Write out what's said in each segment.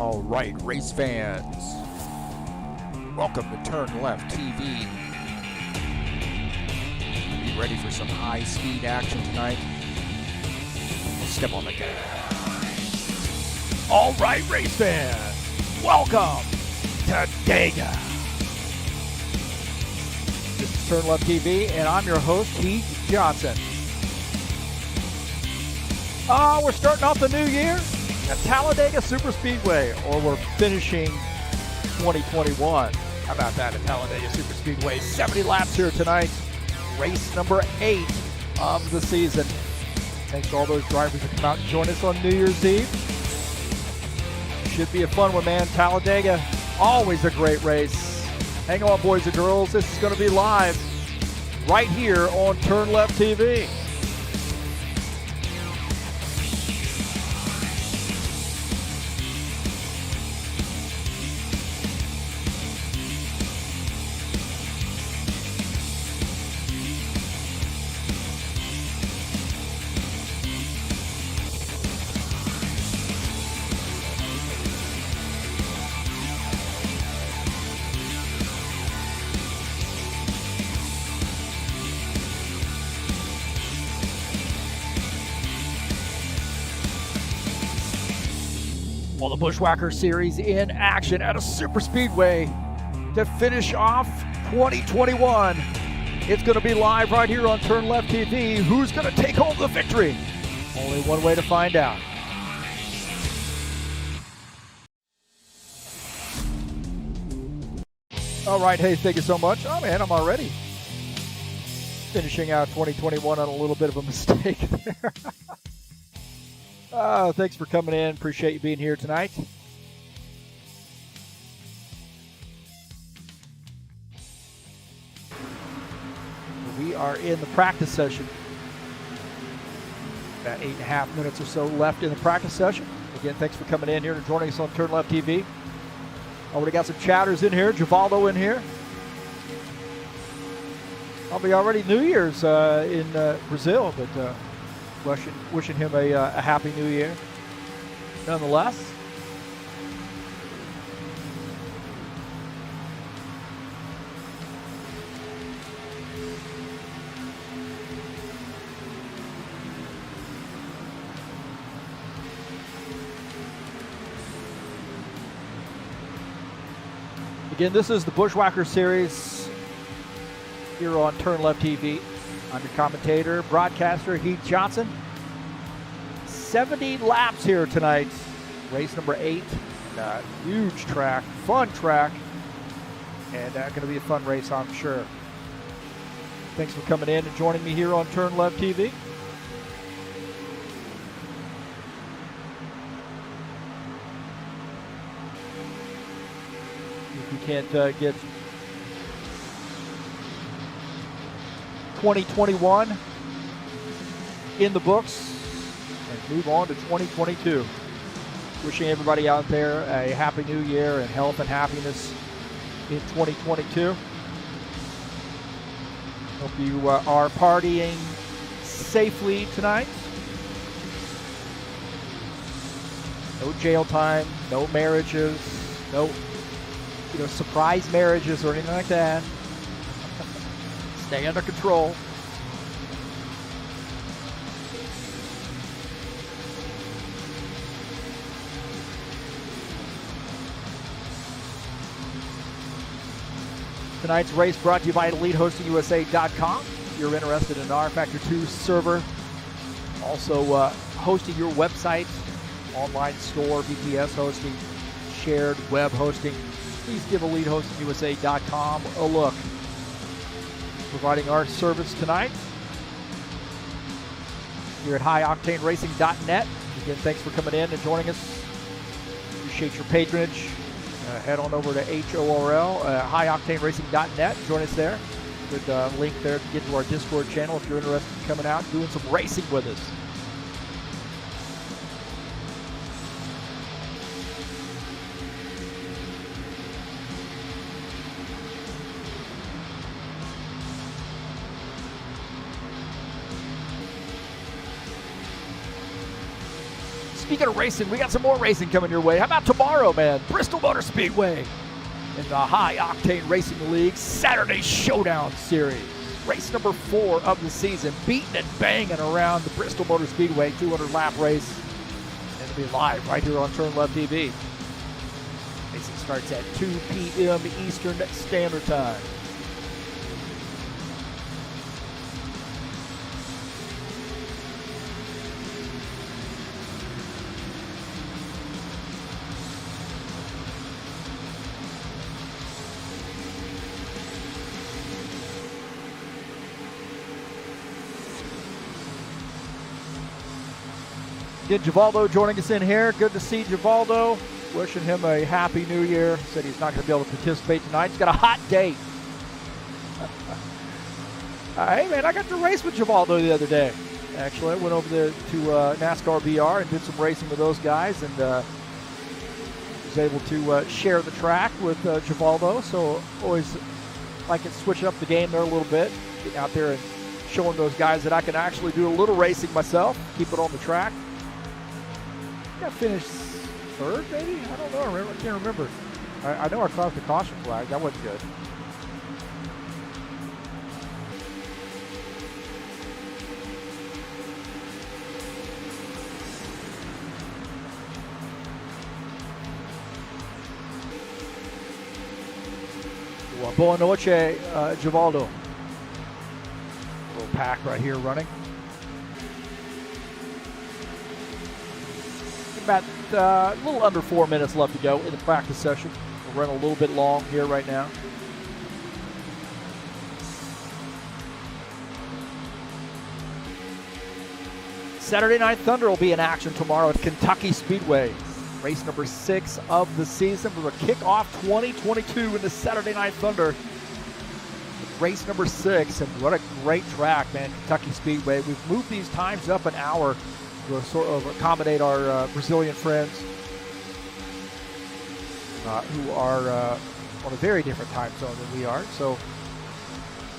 All right, race fans, welcome to TurnLeftTV. Be ready for some high-speed action tonight. Step on the gas. All right, race fans, welcome to Talladega. This is TurnLeftTV, and I'm your host, Heath Johnson. We're starting off the new year at Talladega Superspeedway, or we're finishing 2021. How about that at Talladega Superspeedway? 70 laps here tonight. Race number 8 of the season. Thanks to all those drivers that come out and join us on New Year's Eve. Should be a fun one, man. Talladega, always a great race. Hang on, boys and girls. This is going to be live right here on TurnLeftTV. Well, the Buschwackers series in action at a super speedway to finish off 2021. It's going to be live right here on TurnLeftTV. Who's going to take home the victory? Only one way to find out. All right, hey, thank you so much. Oh, man, I'm already finishing out 2021 on a little bit of a mistake there. Thanks for coming in. Appreciate you being here tonight. We are in the practice session. About 8.5 minutes or so left in the practice session. Again, thanks for coming in here and joining us on TurnLeftTV. Already got some chatters in here. Givaldo in here. I'll be already New Year's in Brazil, but wishing him a happy new year nonetheless. Again, this is the Buschwackers series here on TurnLeftTV. I'm your commentator, broadcaster, Heath Johnson. 70 laps here tonight. Race number 8. Huge track, fun track, and going to be a fun race, I'm sure. Thanks for coming in and joining me here on TurnLeftTV. If you can't get 2021 in the books and move on to 2022. Wishing everybody out there a happy new year and health and happiness in 2022. Hope you are partying safely tonight. No jail time, no marriages, no surprise marriages or anything like that. Stay under control. Tonight's race brought to you by EliteHostingUSA.com. If you're interested in our rFactor 2 server, also hosting your website, online store, VPS hosting, shared web hosting, please give EliteHostingUSA.com a look. Providing our service tonight here at HighOctaneRacing.net. Again, thanks for coming in and joining us. Appreciate your patronage. Head on over to HORL, HighOctaneRacing.net. Join us there. Good link there to get to our Discord channel if you're interested in coming out and doing some racing with us. Speaking of racing, we got some more racing coming your way. How about tomorrow, man? Bristol Motor Speedway in the High Octane Racing League Saturday Showdown Series. Race number 4 of the season, beating and banging around the Bristol Motor Speedway 200-lap race. It'll be live right here on TurnLeftTV. Racing starts at 2 p.m. Eastern Standard Time. Again, Givaldo joining us in here. Good to see Givaldo. Wishing him a happy new year. Said he's not going to be able to participate tonight. He's got a hot date. Hey, man, I got to race with Givaldo the other day. Actually, I went over there to NASCAR BR and did some racing with those guys, and was able to share the track with Givaldo. So always like it switching up the game there a little bit. Getting out there and showing those guys that I can actually do a little racing myself. Keep it on the track. I finished 3rd, maybe? I don't know. I can't remember. I know I crossed the caution flag. That wasn't good. Boa noche, Givaldo. Little pack right here running. About a little under 4 minutes left to go in the practice session. We're running a little bit long here right now. Saturday Night Thunder will be in action tomorrow at Kentucky Speedway. Race number 6 of the season. We're going to kick off 2022 in the Saturday Night Thunder. Race number 6, and what a great track, man, Kentucky Speedway. We've moved these times up an hour to sort of accommodate our Brazilian friends who are on a very different time zone than we are. So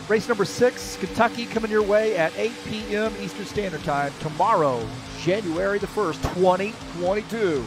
race number 6, Kentucky, coming your way at 8 p.m. Eastern Standard Time tomorrow, January the 1st, 2022.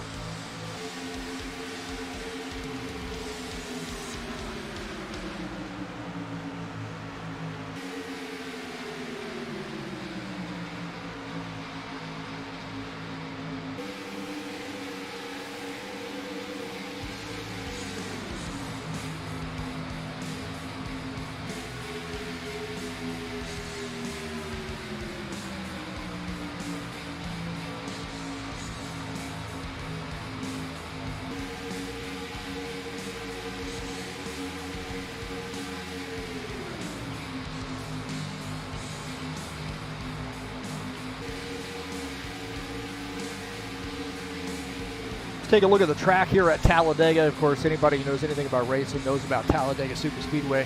Take a look at the track here at Talladega. Of course, anybody who knows anything about racing knows about Talladega Superspeedway.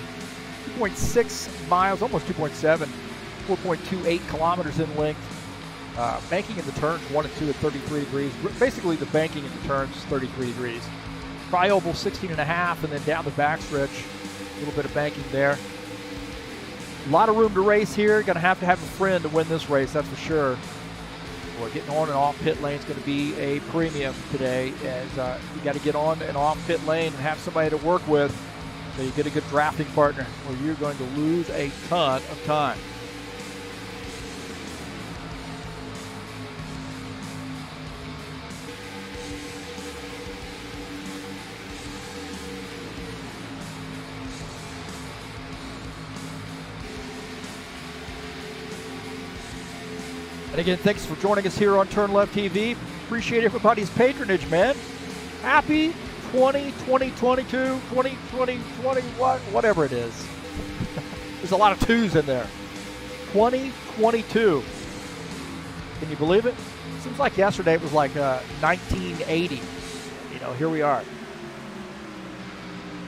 2.6 miles, almost 2.7, 4.28 kilometers in length. Banking in the turns 1 and 2 at 33 degrees. Basically, the banking in the turns is 33 degrees. Tri-oval 16.5, and then down the backstretch, a little bit of banking there. A lot of room to race here. Going to have a friend to win this race, that's for sure. Boy, getting on and off pit lane is going to be a premium today, as you got to get on and off pit lane and have somebody to work with so you get a good drafting partner, or you're going to lose a ton of time. And again, thanks for joining us here on TurnLeftTV. Appreciate everybody's patronage, man. Happy 2022, 2021, whatever it is. There's a lot of twos in there. 2022. Can you believe it? Seems like yesterday it was like 1980. You know, here we are.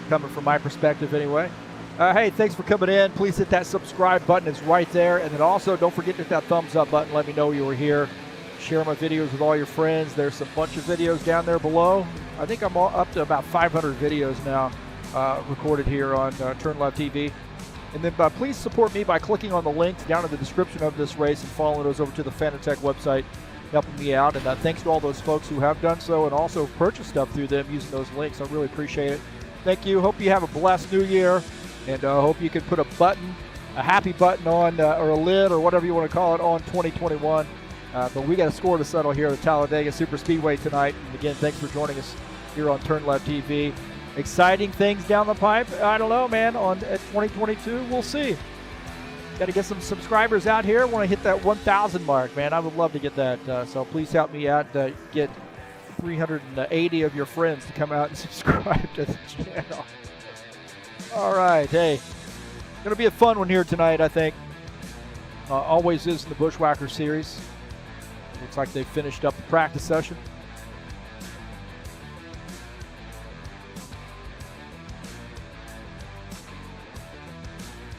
Coming from my perspective anyway. Hey, thanks for coming in. Please hit that subscribe button. It's right there. And then also, don't forget to hit that thumbs up button. Let me know you were here. Share my videos with all your friends. There's a bunch of videos down there below. I think I'm up to about 500 videos now recorded here on TurnLeftTV. And then please support me by clicking on the links down in the description of this race and following those over to the Fanatec website. helping me out. And thanks to all those folks who have done so and also purchased stuff through them using those links. I really appreciate it. Thank you. Hope you have a blessed new year, and hope you can put a button, a happy button on, or a lid, or whatever you want to call it, on 2021. But we got a score to settle here at Talladega Superspeedway tonight. And again, thanks for joining us here on TurnLeftTV. Exciting things down the pipe. I don't know, man. At 2022, we'll see. Got to get some subscribers out here. Want to hit that 1,000 mark, man. I would love to get that. So please help me out. Get 380 of your friends to come out and subscribe to the channel. All right, hey, going to be a fun one here tonight, I think. Always is in the Buschwackers series. Looks like they finished up the practice session.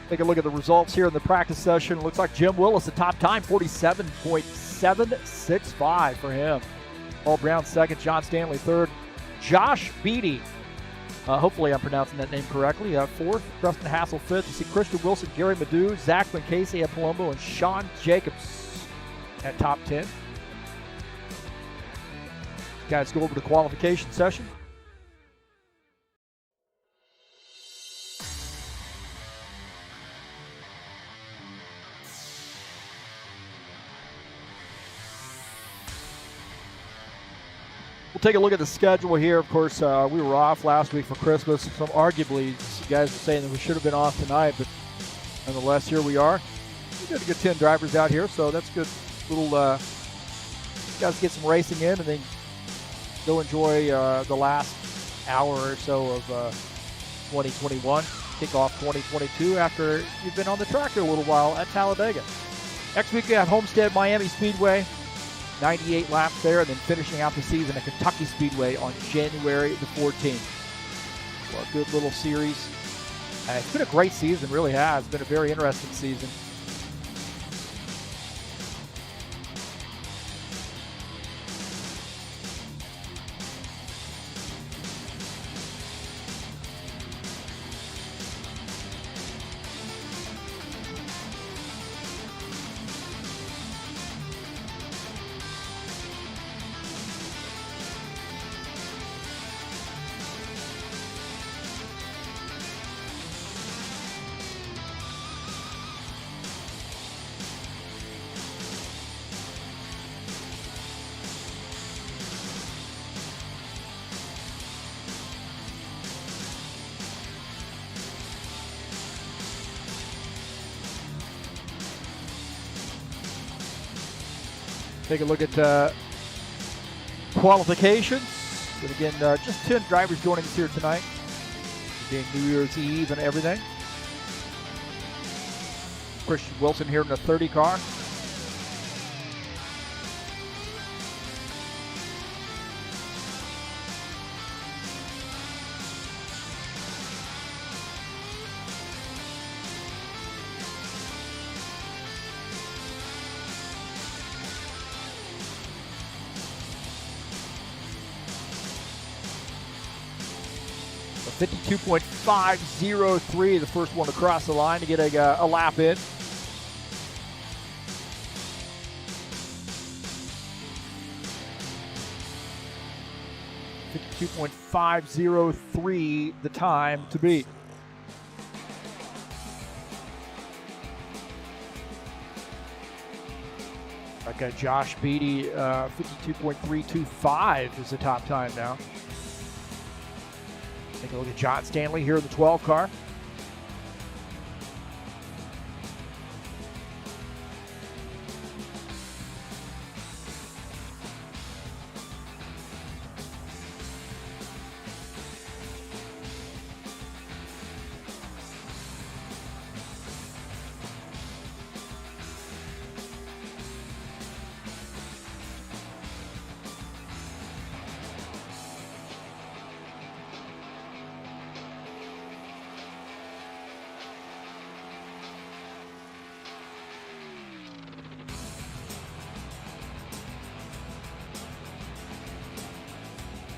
Take a look at the results here in the practice session. Looks like Jim Willis, the top time, 47.765 for him. Paul Brown second, John Stanley third. Josh Beatty, hopefully I'm pronouncing that name correctly, fourth. Preston Hassel fifth. You see Christian Wilson, Gary Madu, Zach Casey at Palumbo, and Sean Jacobs at top 10. Guys, go over to the qualification session. We'll take a look at the schedule here. Of course, we were off last week for Christmas. Some arguably, you guys are saying that we should have been off tonight, but nonetheless, here we are. We got a good 10 drivers out here, so that's good. Little guys get some racing in, and then go enjoy the last hour or so of 2021. Kick off 2022 after you've been on the track for a little while at Talladega. Next week we have Homestead Miami Speedway. 98 laps there, and then finishing out the season at Kentucky Speedway on January the 14th. Well, a good little series. It's been a great season, really has. It's been a very interesting season. Take a look at qualifications. And again, just 10 drivers joining us here tonight. Being New Year's Eve and everything. Christian Wilson here in the 30 car. A 52.503, the first one to cross the line to get a lap in. .503 the time to beat. Like Josh Beatty, 52.325 is the top time now. Take a look at John Stanley here in the 12 car.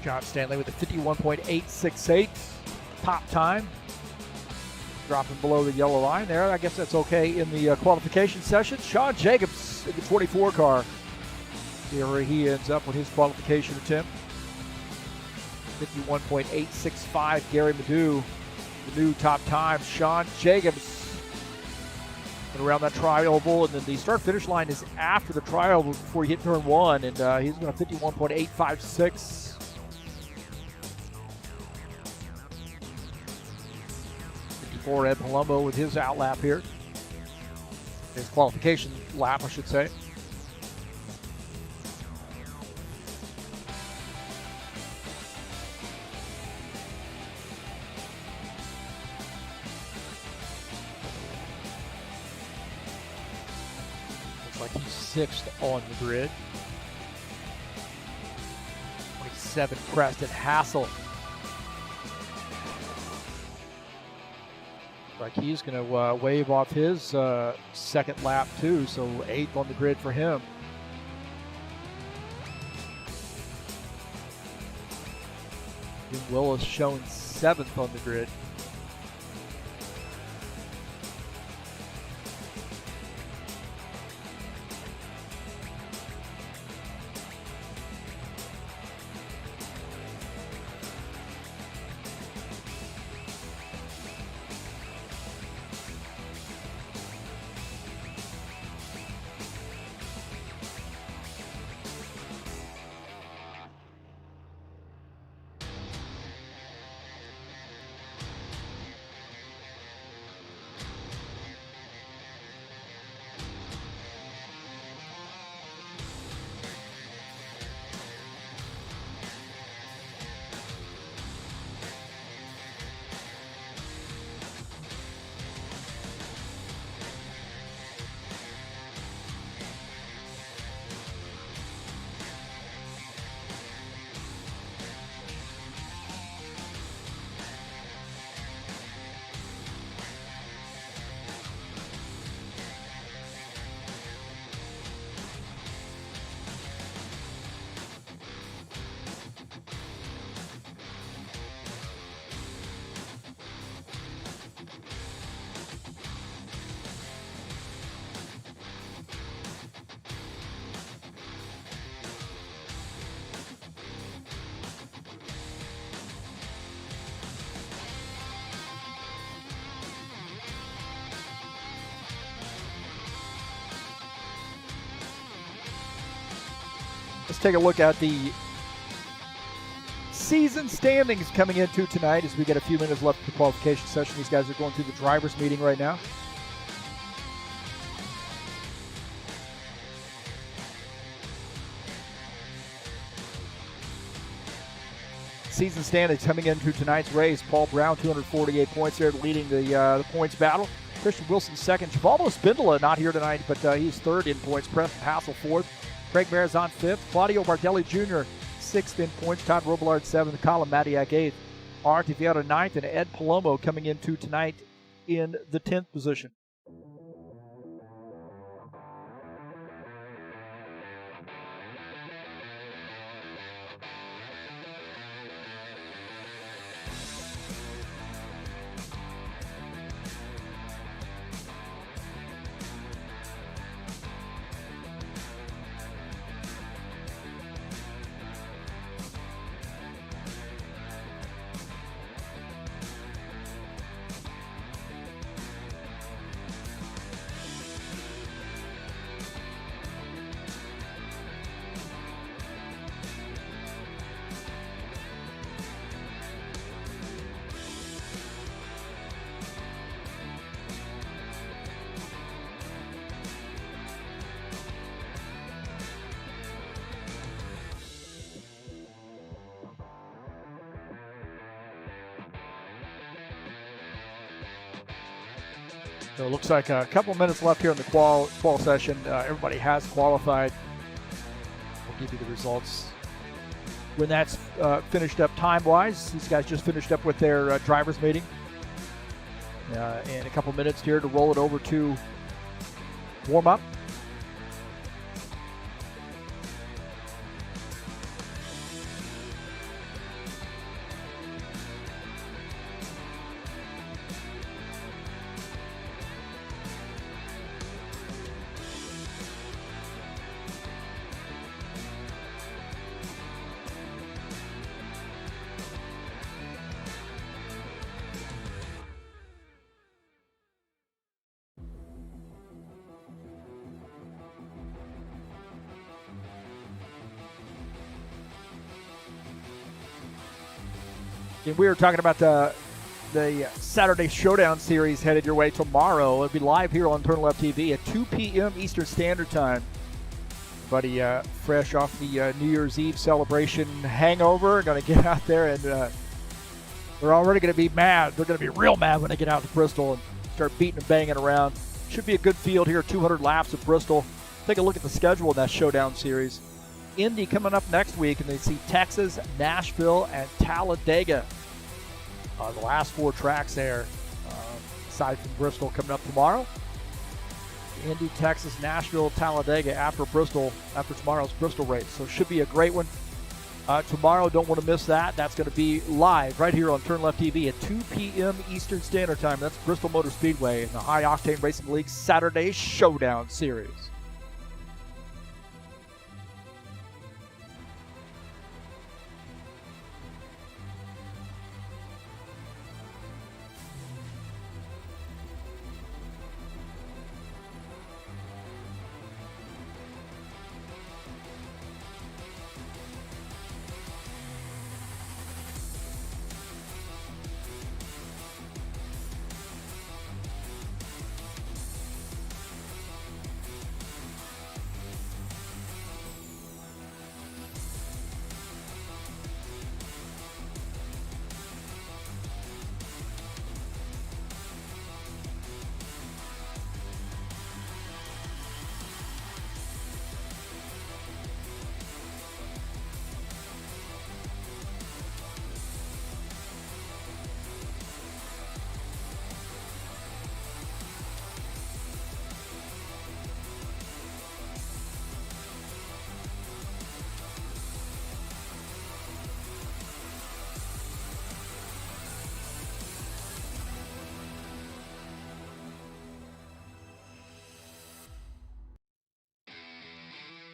John Stanley with a 51.868 top time. Dropping below the yellow line there. I guess that's okay in the qualification session. Sean Jacobs in the 24 car. Here he ends up with his qualification attempt. 51.865, Gary Madu. The new top time, Sean Jacobs. And around that tri-oval, and then the start-finish line is after the tri-oval before you hit turn 1, and he's going to 51.856. 54, Ed Palumbo with his outlap here. His qualification lap, I should say. Like he's 6th on the grid. 27, Preston Hassel. Like he's going to wave off his second lap too, so 8th on the grid for him. Jim Willis shown 7th on the grid. Let's take a look at the season standings coming into tonight as we get a few minutes left of the qualification session. These guys are going through the drivers' meeting right now. Season standings coming into tonight's race. Paul Brown, 248 points there, leading the points battle. Christian Wilson second. Givaldo Spindola not here tonight, but he's third in points. Preston Hassel fourth. Craig Marizon fifth. Claudio Bardelli Jr. sixth in points. Todd Robillard seventh. Colin Matiak eighth. Artie Vieira ninth, and Ed Palumbo coming into tonight in the 10th position. So it looks like a couple minutes left here in the qual session. Everybody has qualified. We'll give you the results when that's finished up time-wise. These guys just finished up with their drivers' meeting. In a couple minutes here to roll it over to warm-up. And we were talking about the Saturday Showdown Series headed your way tomorrow. It'll be live here on TurnLeftTV at 2 p.m. Eastern Standard Time. Buddy, fresh off the New Year's Eve celebration hangover, going to get out there and they're already going to be mad. They're going to be real mad when they get out to Bristol and start beating and banging around. Should be a good field here, 200 laps at Bristol. Take a look at the schedule in that Showdown Series. Indy coming up next week, and they see Texas, Nashville, and Talladega. The last 4 tracks there, aside from Bristol, coming up tomorrow. Indy, Texas, Nashville, Talladega after tomorrow's Bristol race. So it should be a great one. Tomorrow, don't want to miss that. That's going to be live right here on TurnLeftTV at 2 p.m. Eastern Standard Time. That's Bristol Motor Speedway in the High Octane Racing League Saturday Showdown Series.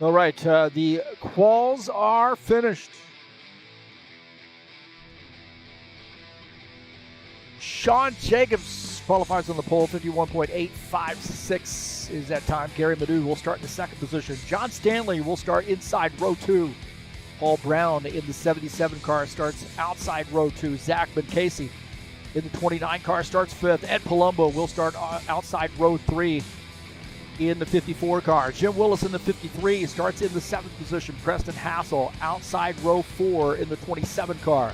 All right, the quals are finished. Sean Jacobs qualifies on the pole, 51.856 is that time. Gary Madu will start in the 2nd position. John Stanley will start inside row 2. Paul Brown in the 77 car starts outside row 2. Zach Bencasey in the 29 car starts 5th. Ed Palumbo will start outside row 3. In the 54 car. Jim Willis in the 53 starts in the 7th position. Preston Hassel outside row 4 in the 27 car.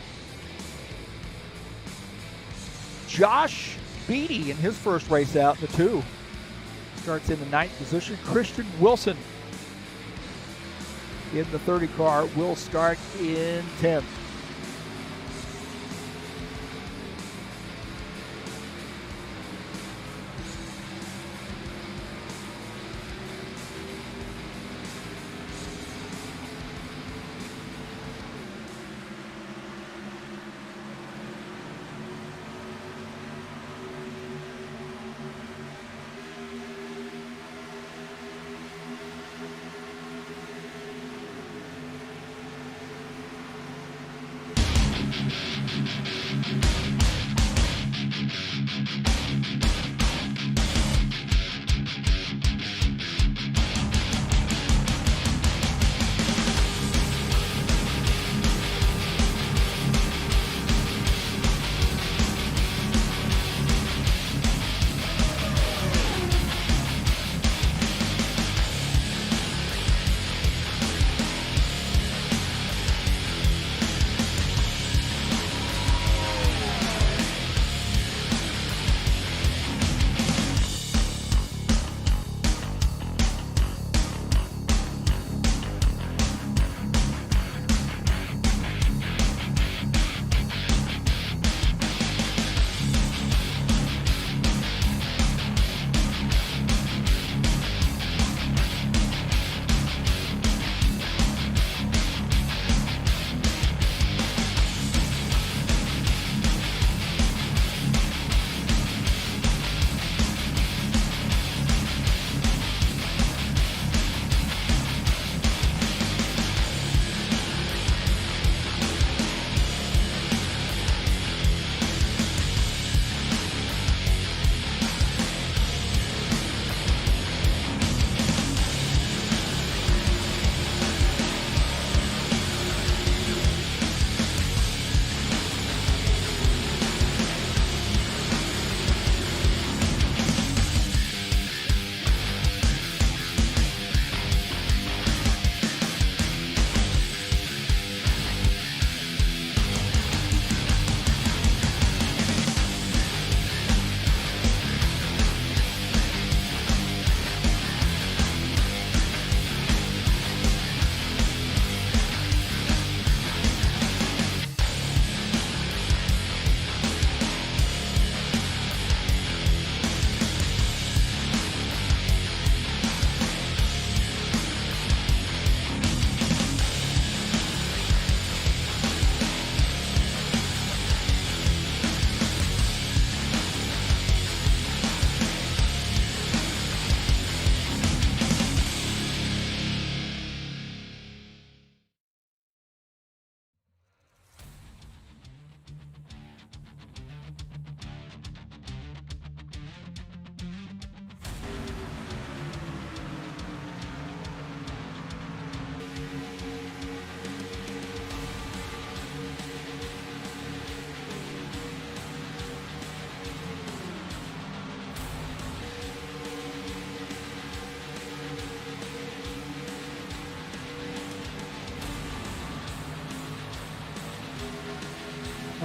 Josh Beatty in his first race out in the 2 starts in the 9th position. Christian Wilson in the 30 car will start in 10th.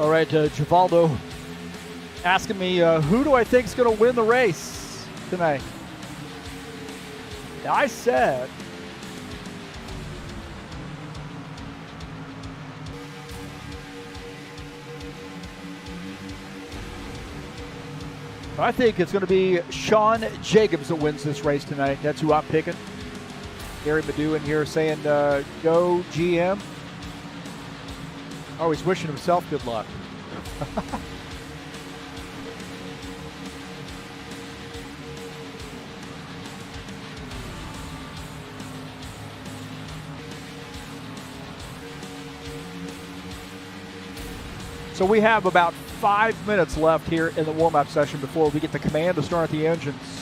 All right, Givaldo asking me, who do I think is going to win the race tonight? I said I think it's going to be Sean Jacobs that wins this race tonight. That's who I'm picking. Gary Madu in here saying, go GM. Oh, he's wishing himself good luck. So we have about 5 minutes left here in the warm-up session before we get the command to start the engines.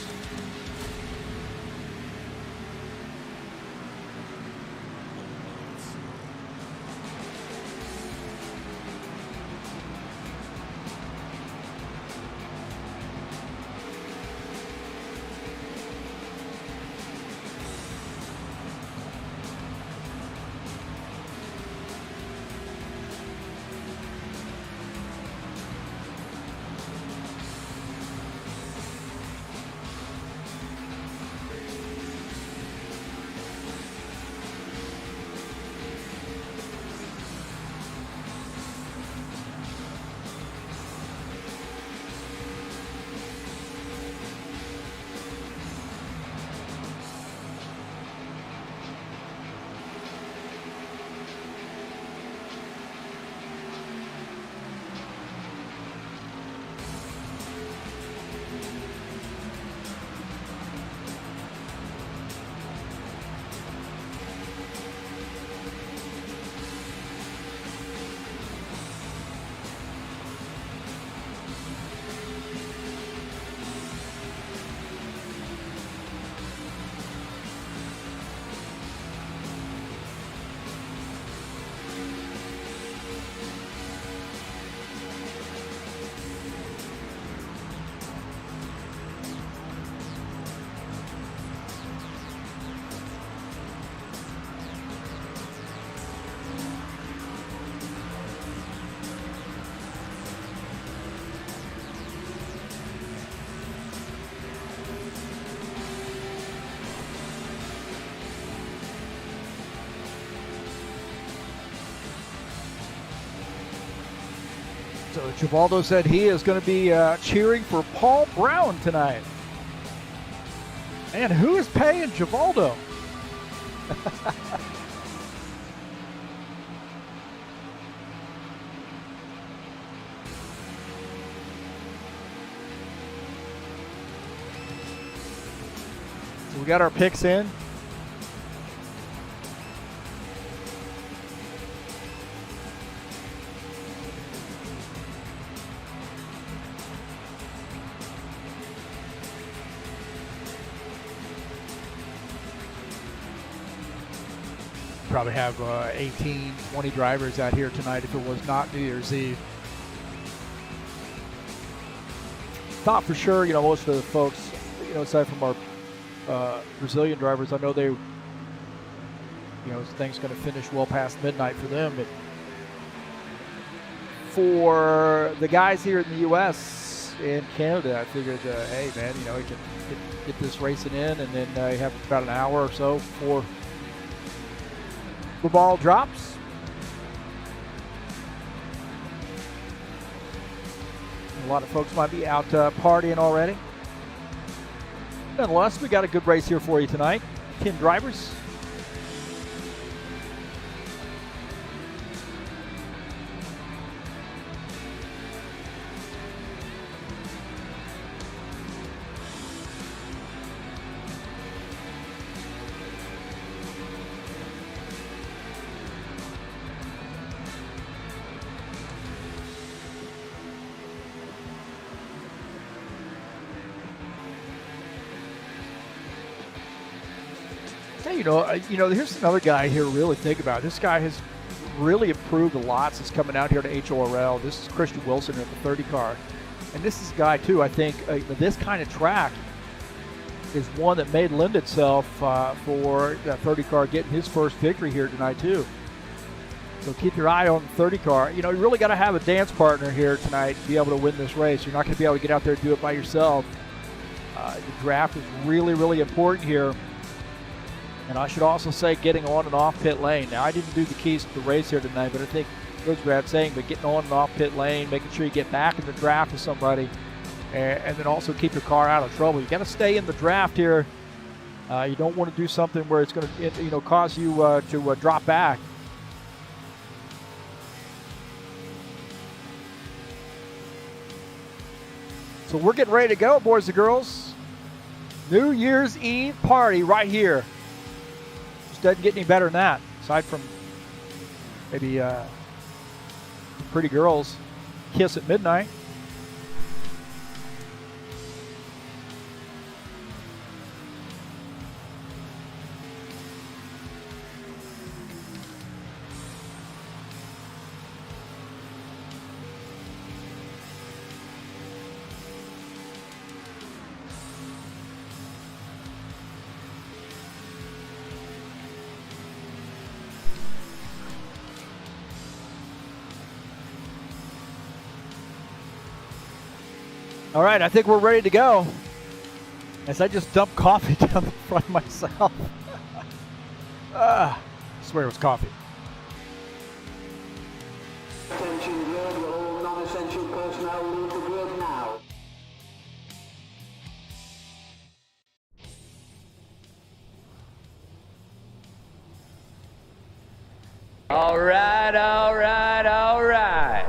So Givaldo said he is going to be cheering for Paul Brown tonight. And who is paying Givaldo? So we got our picks in. Probably have 18, 20 drivers out here tonight if it was not New Year's Eve. Thought for sure, most of the folks, aside from our Brazilian drivers, I know they, things going to finish well past midnight for them. But for the guys here in the U.S. and Canada, I figured, hey, man, we can get this racing in, and then you have about an hour or so before the ball drops. A lot of folks might be out partying already. Nonetheless, we got a good race here for you tonight. 10 drivers. Here's another guy here to really think about. This guy has really improved a lot since coming out here to HORL. This is Christian Wilson at the 30 car. And this is a guy, too, I think, this kind of track is one that may lend itself for that 30 car getting his first victory here tonight, too. So keep your eye on the 30 car. You know, you really got to have a dance partner here tonight to be able to win this race. You're not going to be able to get out there and do it by yourself. The draft is really, really important here. And I should also say getting on and off pit lane. Now, I didn't do the keys to the race here tonight, but I think it goes without saying, but getting on and off pit lane, making sure you get back in the draft with somebody, and then also keep your car out of trouble. You got to stay in the draft here. You don't want to do something where it's going to, cause you to drop back. So we're getting ready to go, boys and girls. New Year's Eve party right here. Just doesn't get any better than that, aside from maybe pretty girls kiss at midnight. All right, I think we're ready to go. As I just dumped coffee down the front of myself. I swear it was coffee. Attention grid, all non-essential personnel leave the grid now. All right, all right, all right.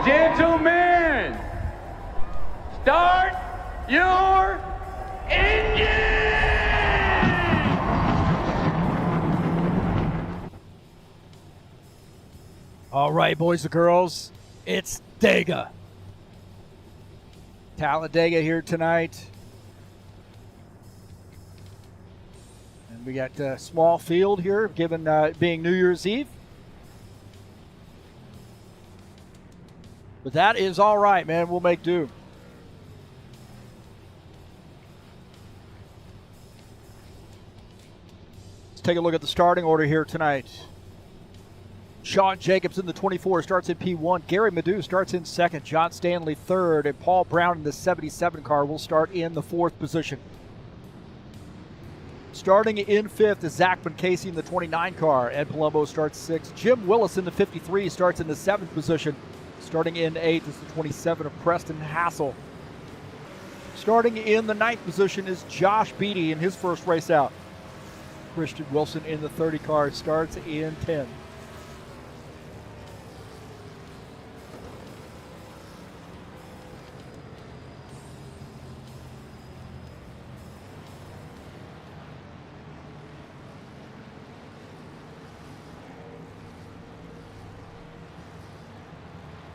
Gentlemen, start your engine! All right, boys and girls, it's Dega. Talladega here tonight. And we got a small field here, given being New Year's Eve. But that is all right, man. We'll make do. Let's take a look at the starting order here tonight. Sean Jacobs in the 24 starts in P1. Gary Madu starts in second. John Stanley third. And Paul Brown in the 77 car will start in the fourth position. Starting in fifth is Zachman Casey in the 29 car. Ed Palumbo starts sixth. Jim Willis in the 53 starts in the seventh position. Starting in eighth is the 27 of Preston Hassel. Starting in the ninth position is Josh Beatty in his first race out. Christian Wilson in the 30 car starts in 10.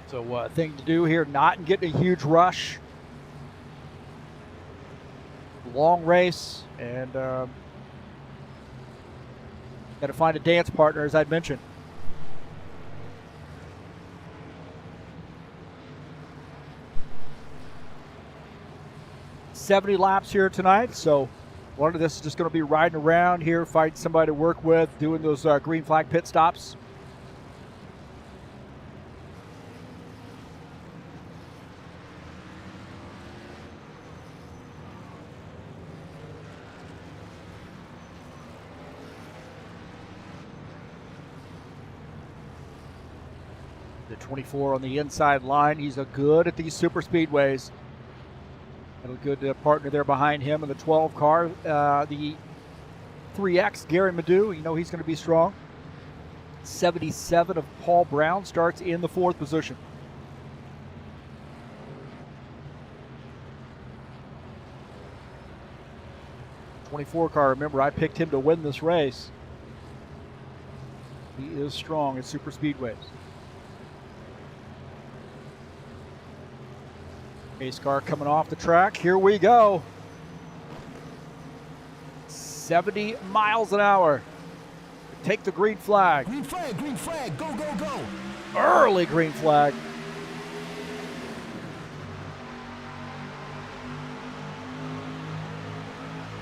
So thing to do here, not getting a huge rush. Long race, and got to find a dance partner, as I'd mentioned. $70 laps here tonight, so one of this is just going to be riding around here, finding somebody to work with, doing those green flag pit stops. The 24 on the inside line. He's a good at these super speedways. And a good partner there behind him in the 12 car. The 3X, Gary Madu, you know he's going to be strong. 77 of Paul Brown starts in the fourth position. '24 car, remember, I picked him to win this race. He is strong at super speedways. Pace car coming off the track. Here we go. 70 miles an hour. Take the green flag. Green flag, go, go, go. Early green flag.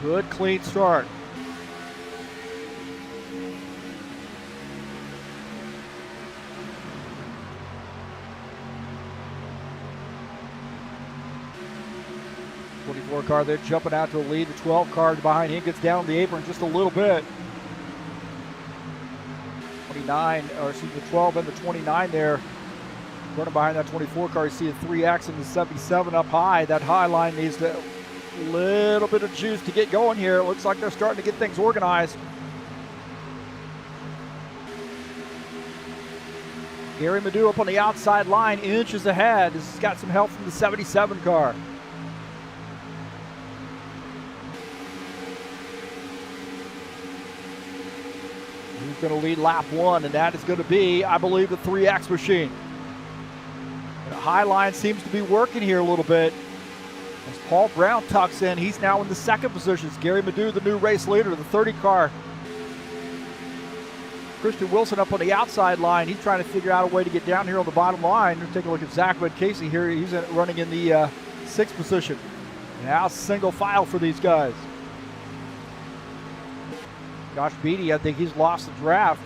Good, clean start. 24 car there jumping out to a lead. The 12 car behind him gets down the apron just a little bit. the 12 and the 29 there. Running behind that 24 car, you see the 3X and the 77 up high. That high line needs a little bit of juice to get going here. It looks like they're starting to get things organized. Gary Madu up on the outside line, inches ahead. This has got some help from the 77 car. Who's going to lead lap 1? And that is going to be, I believe, the 3X machine. The high line seems to be working here a little bit. As Paul Brown tucks in, he's now in the second position. It's Gary Madu, the new race leader, the 30 car. Christian Wilson up on the outside line. He's trying to figure out a way to get down here on the bottom line. Let's take a look at Zach Casey here. He's running in the sixth position. Now single file for these guys. Josh Beatty, I think he's lost the draft.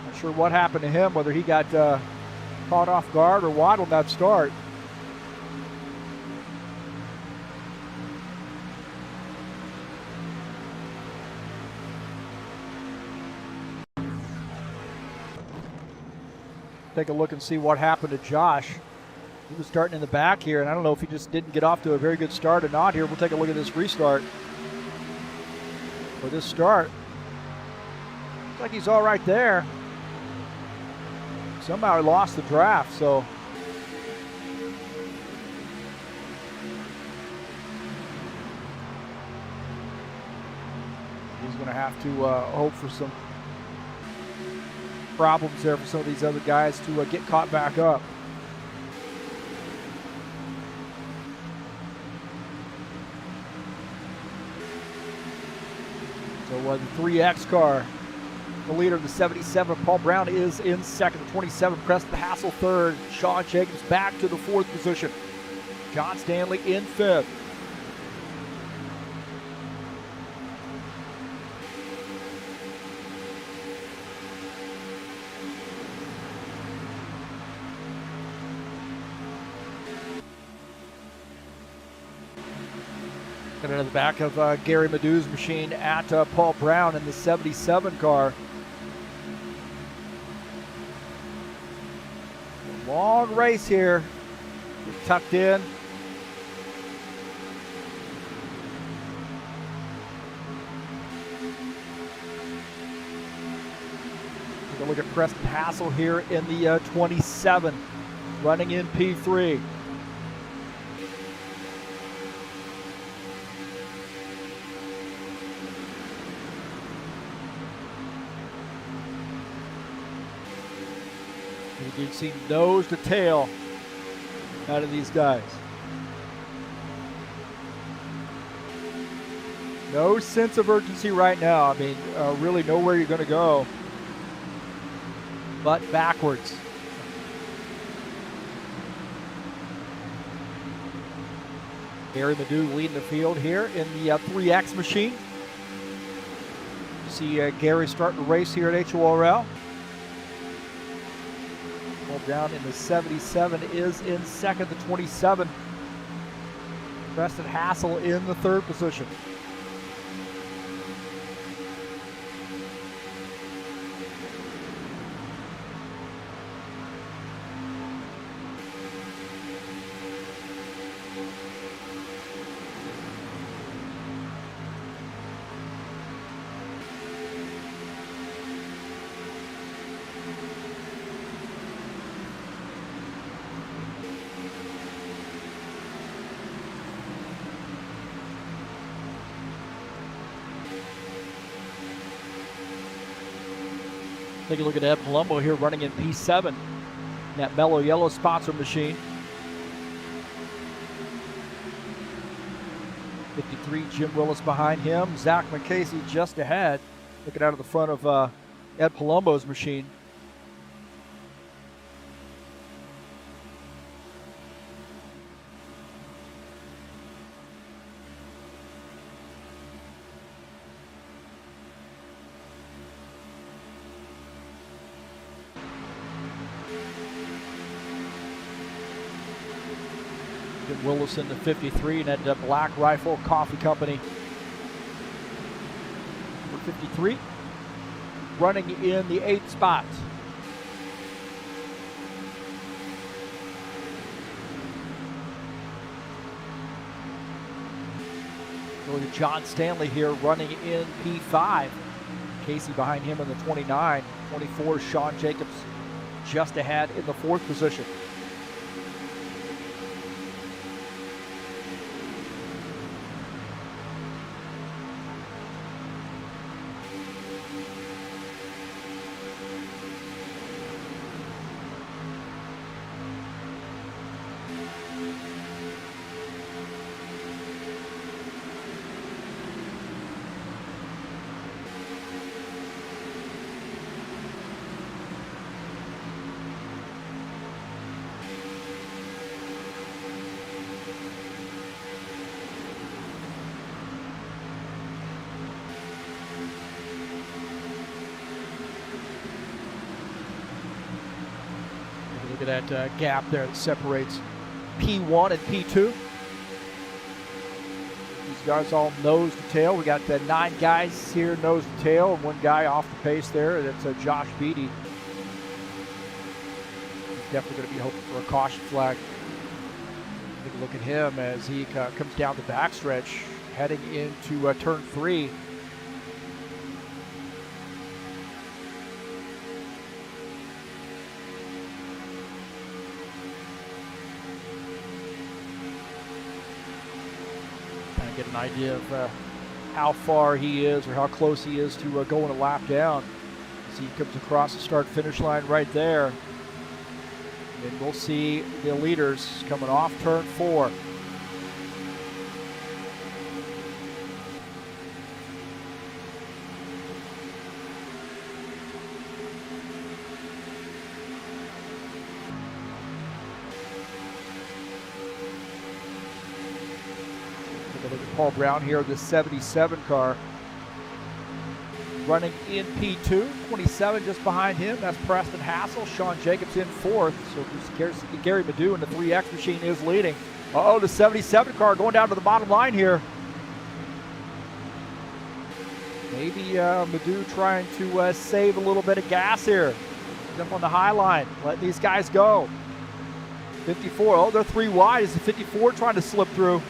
Not sure what happened to him, whether he got caught off guard or what on that start. Take a look and see what happened to Josh. He was starting in the back here, and I don't know if he just didn't get off to a very good start or not here. We'll take a look at this restart. For this start, looks like he's all right there. Somehow he lost the draft, so. He's going to have to hope for some problems there for some of these other guys to get caught back up. So the 3X car, the leader of the 77, Paul Brown, is in second. The 27, Preston Hassel third. Sean Jacobs back to the fourth position. John Stanley in fifth. Looking at the back of Gary Madu's machine at Paul Brown in the 77 car. Long race here. Just tucked in. Take a look at Preston Hassel here in the 27, running in P3. You can see nose to tail out of these guys. No sense of urgency right now. I mean, really know where you're going to go, but backwards. Gary Madu leading the field here in the 3X machine. You see Gary starting to race here at HORL. Down in the 77 is in second. The 27, Preston Hassel in the third position. Take a look at Ed Palumbo here running in P7 in that mellow yellow sponsor machine. 53, Jim Willis behind him. Zach McCasey just ahead, looking out of the front of Ed Palumbo's machine. Jim Willison, the 53, and that Black Rifle Coffee Company. Number 53, running in the 8th spot. Look at John Stanley here running in P5. Casey behind him in the 29. 24, Sean Jacobs just ahead in the 4th position. Look at that gap there that separates P1 and P2. These guys all nose to tail. We got 9 guys here nose to tail, and 1 guy off the pace there. That's Josh Beatty. He's definitely going to be hoping for a caution flag. Take a look at him as he comes down the backstretch, heading into turn 3. Get an idea of how far he is or how close he is to going a lap down as he comes across the start-finish line right there. And we'll see the leaders coming off turn 4. Paul Brown here, the 77 car, running in P2. 27 just behind him. That's Preston Hassel. Sean Jacobs in 4th. So Gary Madu in the 3X machine is leading. The 77 car going down to the bottom line here. Maybe Madu trying to save a little bit of gas here. He's up on the high line, letting these guys go. 54, they're 3 wide. Is the 54 trying to slip through?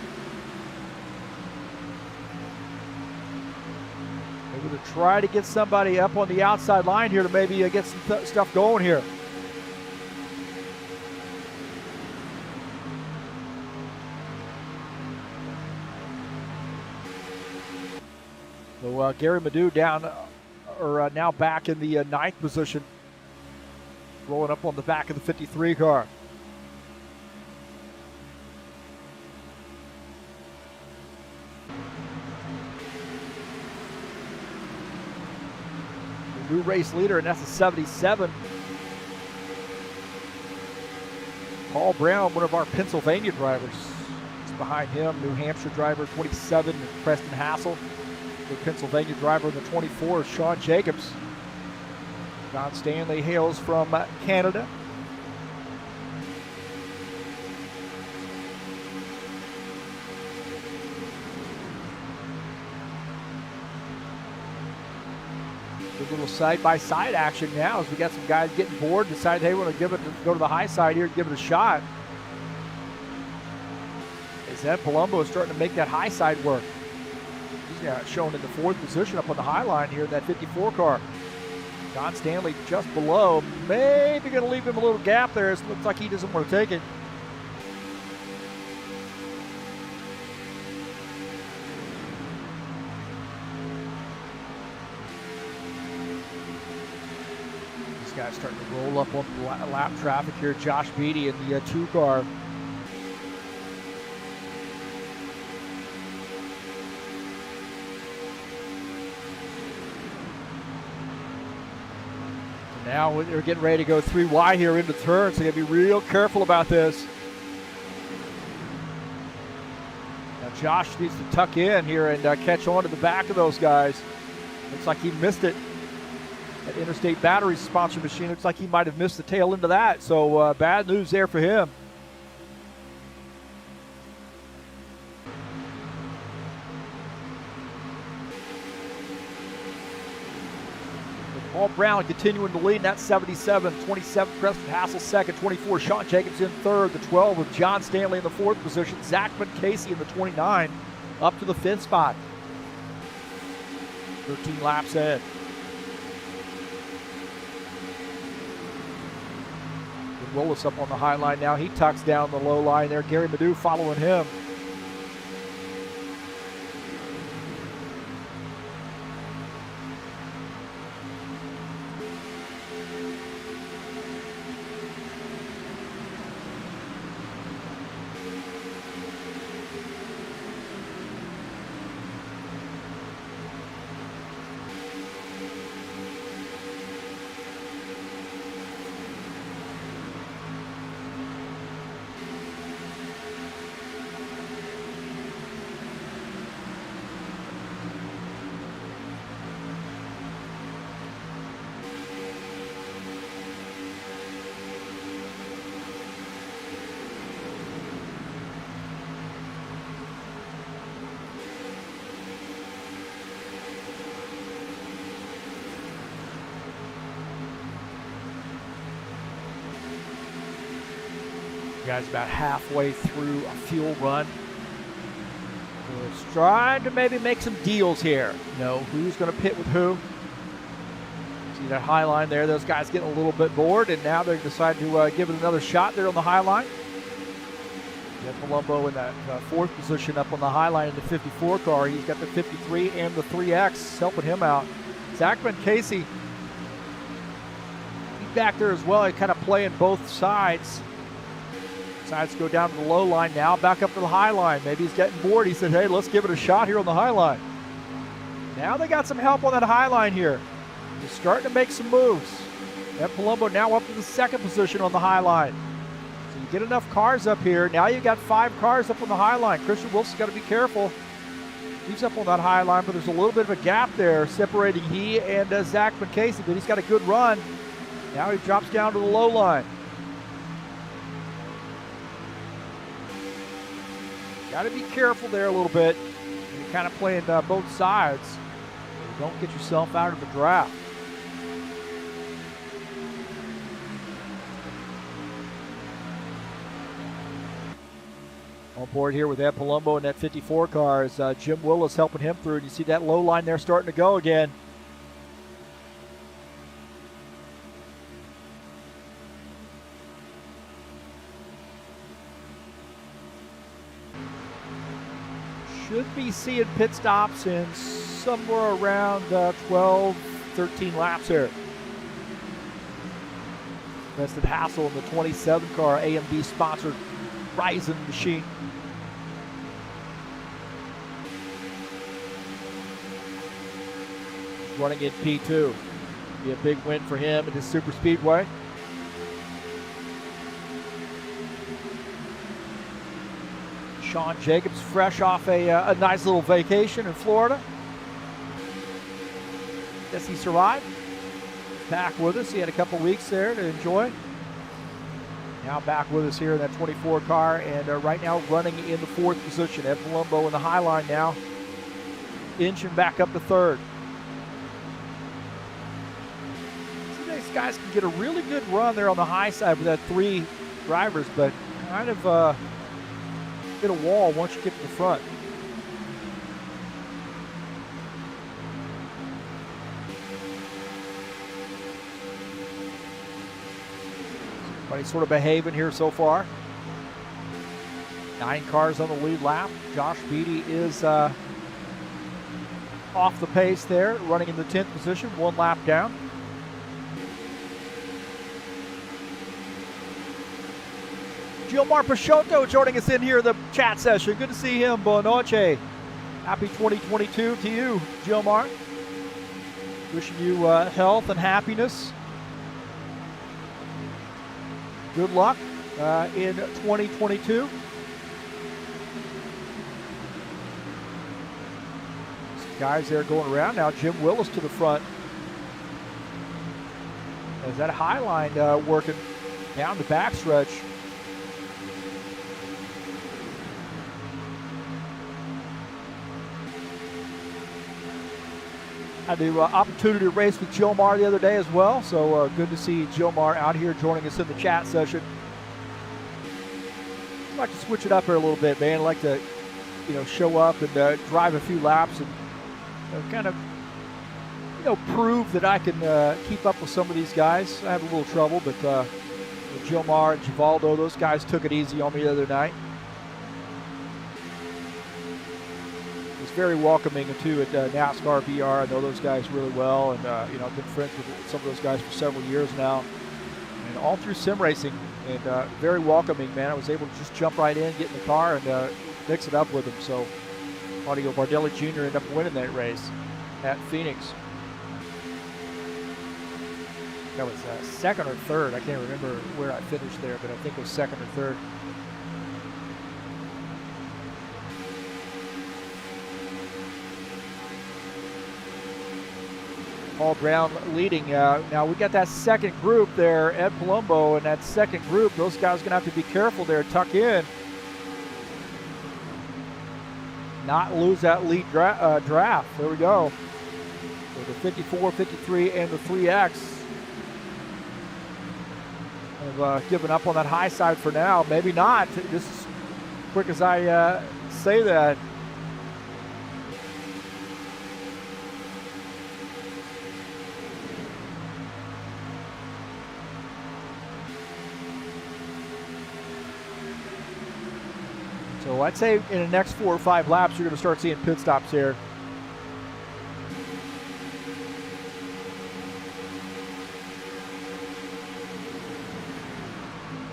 To try to get somebody up on the outside line here to maybe get some stuff going here. So Gary Madu down, now back in the 9th position, rolling up on the back of the 53 car. New race leader, and that's a 77. Paul Brown, one of our Pennsylvania drivers. It's behind him, New Hampshire driver, 27, Preston Hassel. The Pennsylvania driver in the 24, Sean Jacobs. John Stanley hails from Canada. A little side-by-side action now as we got some guys getting bored, decide, hey, we want to go to the high side here and give it a shot. As Ed Palumbo is starting to make that high side work. He's shown in the 4th position up on the high line here in that 54 car. John Stanley just below, maybe going to leave him a little gap there. It looks like he doesn't want to take it. Guys starting to roll up on the lap traffic here. Josh Beatty in the 2 car. Now they're getting ready to go 3 wide here into turn, so you gotta be real careful about this. Now Josh needs to tuck in here and catch on to the back of those guys. Looks like he missed it. That Interstate Battery sponsor machine, looks like he might have missed the tail end of that. So bad news there for him. Paul Brown continuing to lead in that 77. 27, Preston Hassel second. 24, Sean Jacobs in third. The 12 with John Stanley in the fourth position. Zachman Casey in the 29 up to the fifth spot. 13 laps in. Willis up on the high line now. He tucks down the low line there. Gary Madu following him. Guys about halfway through a fuel run. Just trying to maybe make some deals here. You know, who's going to pit with who. See that high line there? Those guys getting a little bit bored, and now they're deciding to give it another shot there on the high line. Jeff Palumbo in that fourth position up on the high line in the 54 car. He's got the 53 and the 3X helping him out. Zachman Casey, he's back there as well. He's kind of playing both sides. Decides to go down to the low line now, back up to the high line. Maybe he's getting bored. He said, hey, let's give it a shot here on the high line. Now they got some help on that high line here. They're starting to make some moves. Jeff Palumbo now up to the second position on the high line. So you get enough cars up here. Now you got 5 cars up on the high line. Christian Wilson's got to be careful. He's up on that high line, but there's a little bit of a gap there separating he and Zachman Casey, but he's got a good run. Now he drops down to the low line. Got to be careful there a little bit. You're kind of playing both sides. So don't get yourself out of the draft. On board here with Ed Palumbo in that 54 car is Jim Willis helping him through. And you see that low line there starting to go again. Should be seeing pit stops in somewhere around 12, 13 laps here. Preston Hassel in the 27 car, AMD sponsored Ryzen machine. Running in P2. Be a big win for him at this super speedway. Sean Jacobs fresh off a nice little vacation in Florida. Guess he survived. Back with us. He had a couple weeks there to enjoy. Now back with us here in that 24 car, and right now running in the fourth position. Ed Palumbo in the high line now. Inching back up to third. See, these guys can get a really good run there on the high side with that 3 drivers, but kind of hit a wall once you get to the front. Everybody's sort of behaving here so far. 9 cars on the lead lap. Josh Beatty is off the pace there, running in the 10th position, 1 lap down. Gilmar Peixoto joining us in here in the chat session. Good to see him. Boa noche. Happy 2022 to you, Gilmar. Wishing you health and happiness. Good luck in 2022. Some guys there going around now. Jim Willis to the front. As that high line working down the backstretch. Had the opportunity to race with Jomar the other day as well, so good to see Jomar out here joining us in the chat session. I'd like to switch it up here a little bit, man. I'd like to, show up and drive a few laps and kind of, prove that I can keep up with some of these guys. I had a little trouble, but Jomar and Givaldo, those guys took it easy on me the other night. It was very welcoming too at NASCAR VR. I know those guys really well, and I've been friends with some of those guys for several years now, and all through sim racing, and very welcoming, man. I was able to just jump right in, get in the car, and mix it up with them. So Claudio Bardelli Jr. ended up winning that race at Phoenix. That was second or third. I can't remember where I finished there, but I think it was second or third. Paul Brown leading. Now we got that second group there, Ed Palumbo, and that second group, those guys are going to have to be careful there, tuck in. Not lose that lead draft. There we go. So the 54, 53, and the 3X have given up on that high side for now. Maybe not. Just as quick as I say that. So I'd say in the next 4 or 5 laps, you're going to start seeing pit stops here.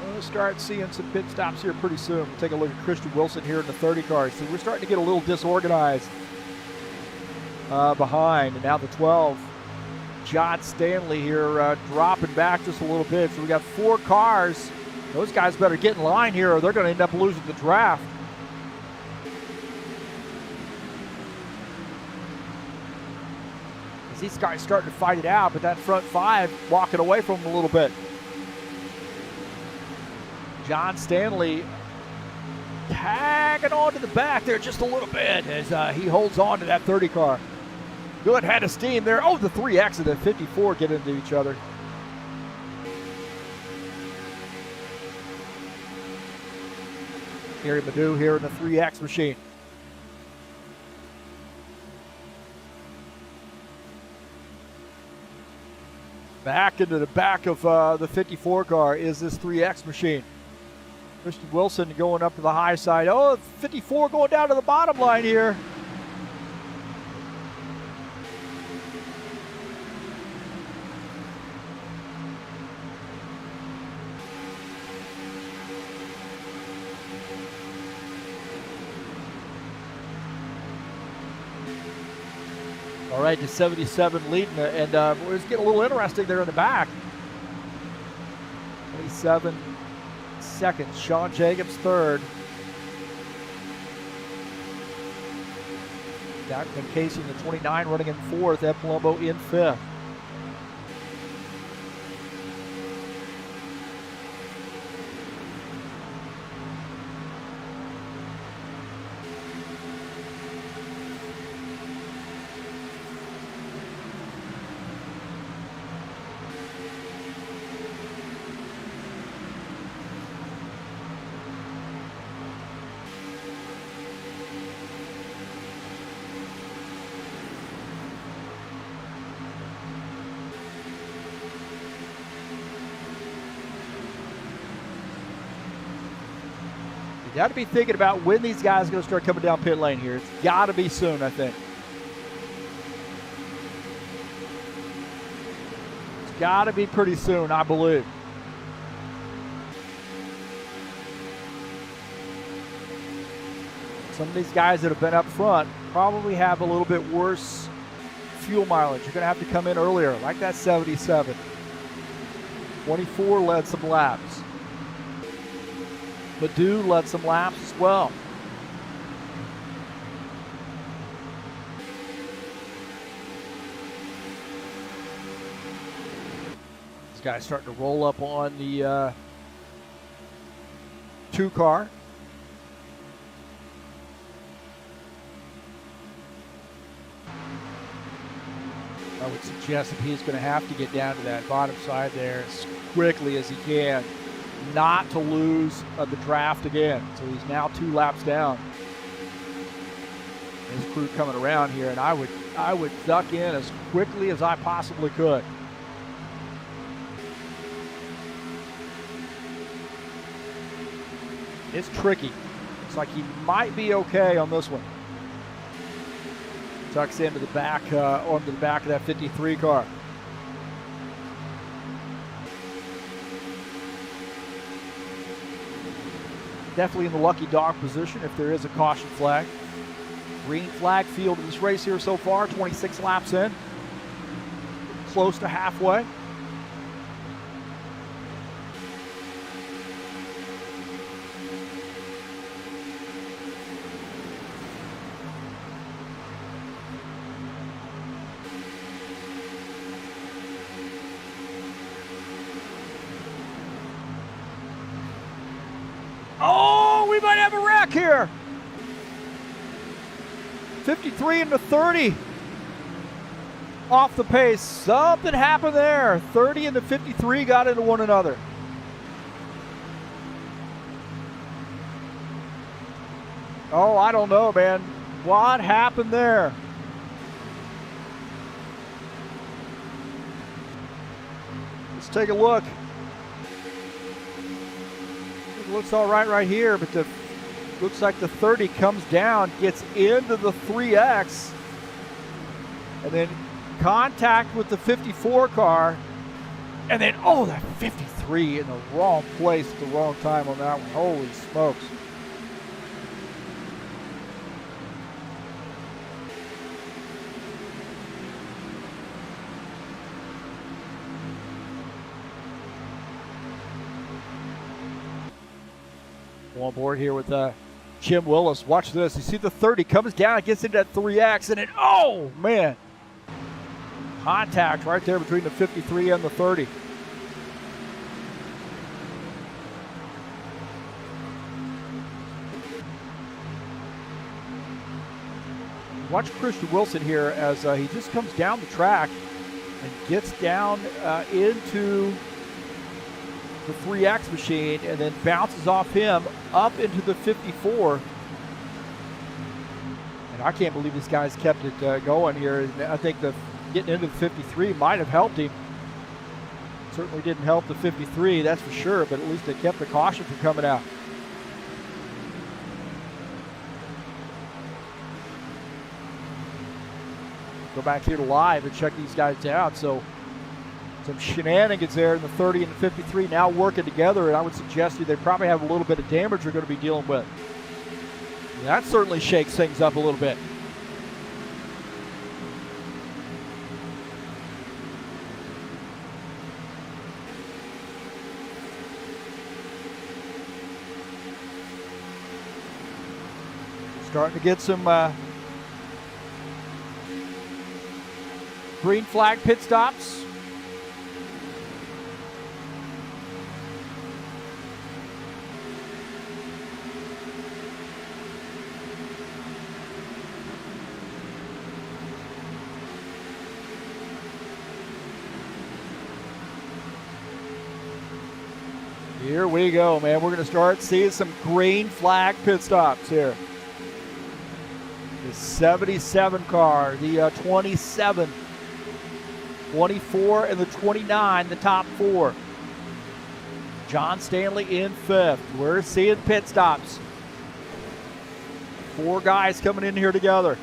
We'll start seeing some pit stops here pretty soon. We'll take a look at Christian Wilson here in the 30 car. So we're starting to get a little disorganized behind. And now the 12, John Stanley here dropping back just a little bit. So we got 4 cars. Those guys better get in line here or they're going to end up losing the draft. These guys starting to fight it out, but that front 5 walking away from them a little bit. John Stanley tagging on to the back there just a little bit as he holds on to that 30 car. Good head of steam there. Oh, the 3X and the 54 get into each other. Gary Madu here in the 3X machine. Back into the back of the 54 car is this 3X machine. Christian Wilson going up to the high side. Oh, 54 going down to the bottom line here. All right, to 77 leading, and it's getting a little interesting there in the back. 27 seconds, Sean Jacobs third. Jackman Casey in the 29 running in fourth, Ed Palumbo in fifth. You got to be thinking about when these guys are going to start coming down pit lane here. It's got to be soon, I think. It's got to be pretty soon, I believe. Some of these guys that have been up front probably have a little bit worse fuel mileage. You're going to have to come in earlier, like that 77. 24 led some laps. Madu led some laps as well. This guy's starting to roll up on the 2 car. I would suggest that he's going to have to get down to that bottom side there as quickly as he can, not to lose the draft again. So he's now 2 laps down. His crew coming around here, and I would duck in as quickly as I possibly could. It's tricky. Looks like he might be okay on this one. Tucks into the back, onto the back of that 53 car. Definitely in the lucky dog position if there is a caution flag. Green flag field in this race here so far, 26 laps in. Close to halfway. Oh, we might have a wreck here. 53 into 30. Off the pace. Something happened there. 30 into 53 got into one another. Oh, I don't know, man. What happened there? Let's take a look. It looks all right here, but looks like the 30 comes down, gets into the 3X, and then contact with the 54 car, and then, oh, that 53 in the wrong place at the wrong time on that one. Holy smokes. On board here with Jim Willis. Watch this. You see the 30 comes down, gets into that 3X, and then, oh, man. Contact right there between the 53 and the 30. Watch Christian Wilson here as he just comes down the track and gets down into the 3X machine and then bounces off him up into the 54. And I can't believe this guy's kept it going here. And I think the getting into the 53 might have helped him. Certainly didn't help the 53, that's for sure, but at least they kept the caution from coming out. Go back here to live and check these guys out. So some shenanigans there in the 30 and the 53 now working together, and I would suggest they probably have a little bit of damage they're going to be dealing with. That certainly shakes things up a little bit. Starting to get some green flag pit stops. Here we go, man. We're going to start seeing some green flag pit stops here. The 77 car, the 27, 24, and the 29, the top four. John Stanley in fifth. We're seeing pit stops. 4 guys coming in here together.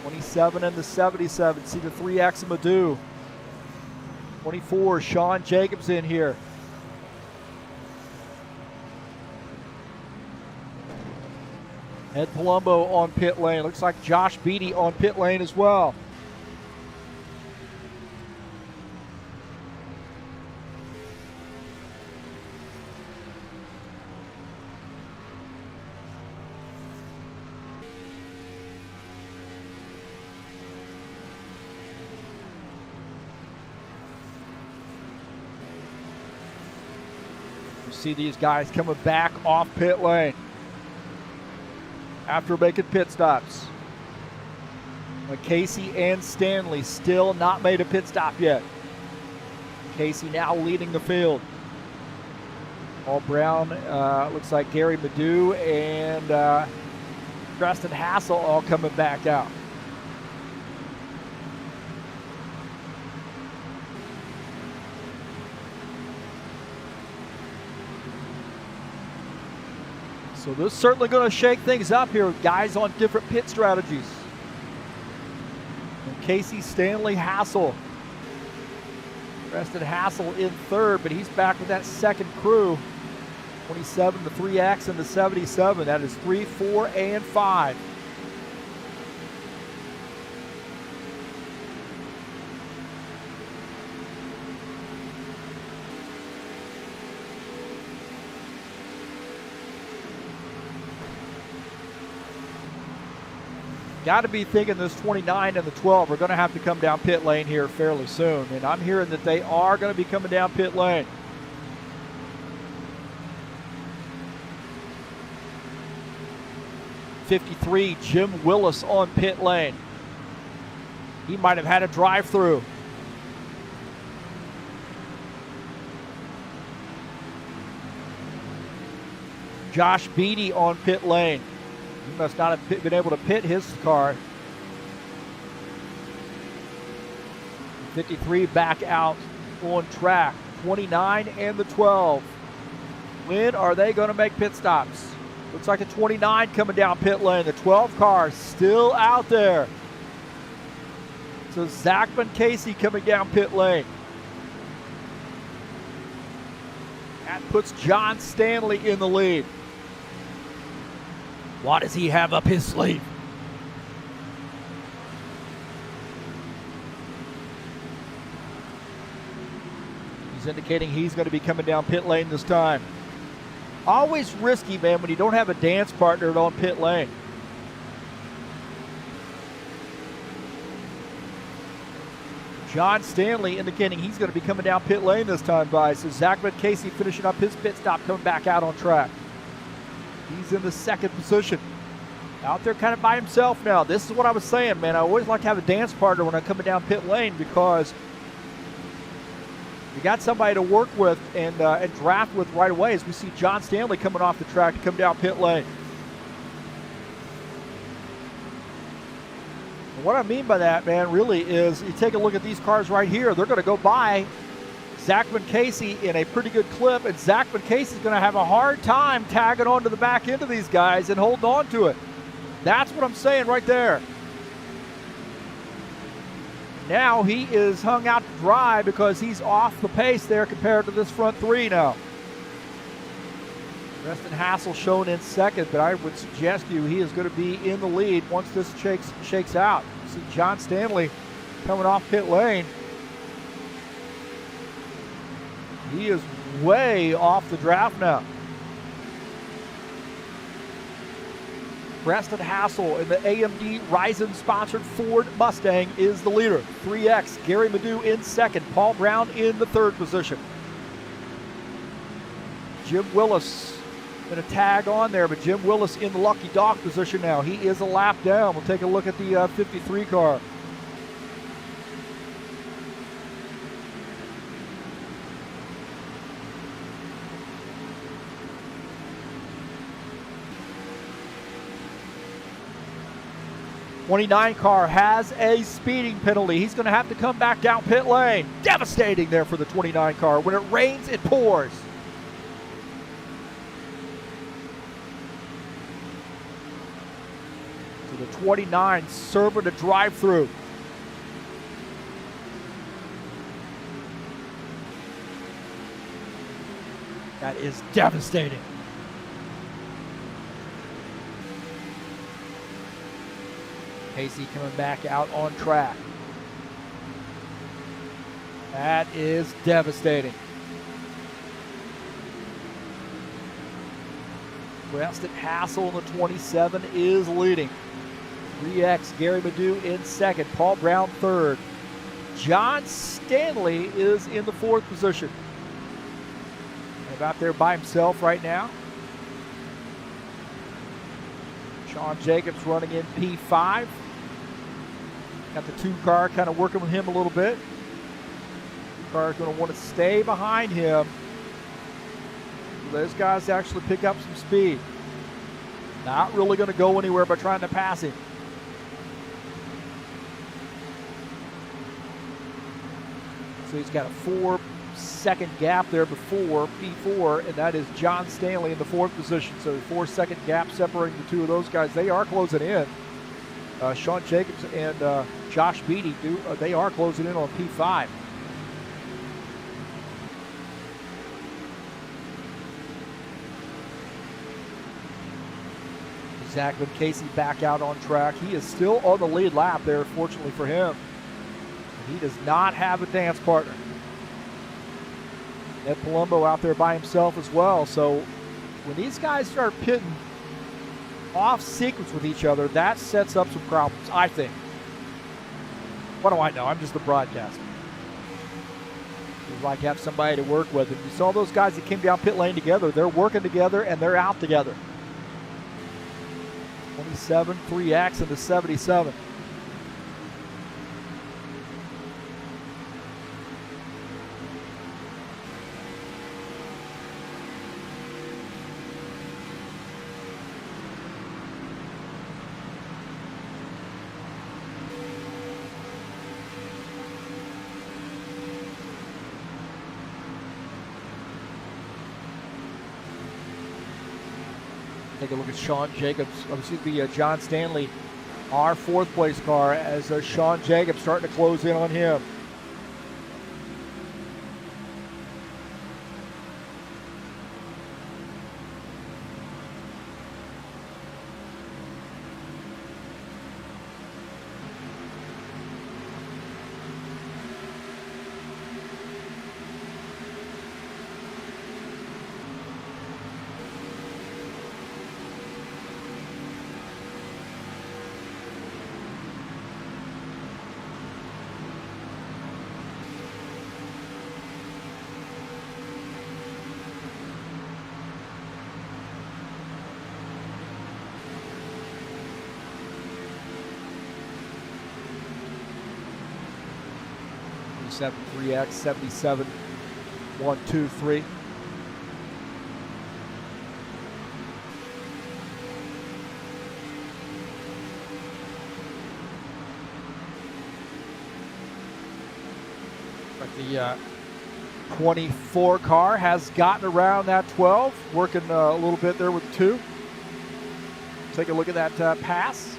27 and the 77. See the 3X Madou. 24, Sean Jacobs in here. Ed Palumbo on pit lane. Looks like Josh Beatty on pit lane as well. You see these guys coming back off pit lane after making pit stops. But Casey and Stanley still not made a pit stop yet. Casey now leading the field. Paul Brown, looks like Gary Madu and Preston Hassel all coming back out. So this is certainly going to shake things up here with guys on different pit strategies. And Casey, Stanley, Hassel. Preston Hassel in third, but he's back with that second crew. 27, the 3X, and the 77. That is 3, 4, and 5. Got to be thinking this 29 and the 12 are going to have to come down pit lane here fairly soon. And I'm hearing that they are going to be coming down pit lane. '53, Jim Willis on pit lane. He might have had a drive-through. Josh Beatty on pit lane. He must not have been able to pit his car. 53 back out on track. 29 and the 12. When are they going to make pit stops? Looks like the 29 coming down pit lane. The 12 car still out there. So Zachman Casey coming down pit lane. That puts John Stanley in the lead. What does he have up his sleeve? He's indicating he's going to be coming down pit lane this time. Always risky, man, when you don't have a dance partner on pit lane. John Stanley indicating he's going to be coming down pit lane this time by. So Zachman Casey finishing up his pit stop, coming back out on track. He's in the second position. Out there kind of by himself now. This is what I was saying, man. I always like to have a dance partner when I'm coming down pit lane because you got somebody to work with and draft with right away as we see John Stanley coming off the track to come down pit lane. And what I mean by that, man, really is you take a look at these cars right here. They're going to go by Zachman Casey in a pretty good clip, and Zachman Casey's going to have a hard time tagging onto the back end of these guys and holding on to it. That's what I'm saying right there. Now he is hung out to dry because he's off the pace there compared to this front three now. Preston Hassel shown in second, but I would suggest you he is going to be in the lead once this shakes out. See John Stanley coming off pit lane. He is way off the draft now. Preston Hassel in the AMD Ryzen sponsored Ford Mustang is the leader. 3X, Gary Madu in second. Paul Brown in the third position. Jim Willis going to tag on there, but Jim Willis in the lucky dog position now. He is a lap down. We'll take a look at the 53 car. '29 car has a speeding penalty. He's going to have to come back down pit lane. Devastating there for the 29 car. When it rains, it pours. So the 29 serving a drive-through. That is devastating. Casey coming back out on track. That is devastating. Preston Hassel in the 27 is leading. 3X, Gary Madu in second. Paul Brown third. John Stanley is in the fourth position. About there by himself right now. Sean Jacobs running in P5. Got the 2 car kind of working with him a little bit. 2 car is going to want to stay behind him. Those guys actually pick up some speed. Not really going to go anywhere by trying to pass him. So he's got a 4-second gap there before P4, and that is John Stanley in the 4th position. So 4-second gap separating the 2 of those guys. They are closing in. Sean Jacobs and Josh Beatty they are closing in on P5. Zachman Casey back out on track. He is still on the lead lap there, fortunately for him. He does not have a dance partner. Ed Palumbo out there by himself as well. So when these guys start pitting off sequence with each other, that sets up some problems, I think. What do I know? I'm just the broadcaster. It's like have somebody to work with. And you saw those guys that came down pit lane together. They're working together and they're out together. 27, 3X into 77. Take a look at Sean Jacobs, John Stanley, our 4th place car, as Sean Jacobs starting to close in on him. Seven, 3X, 77, 1, 2, 3. But the 24 car has gotten around that 12, working a little bit there with 2. Take a look at that pass.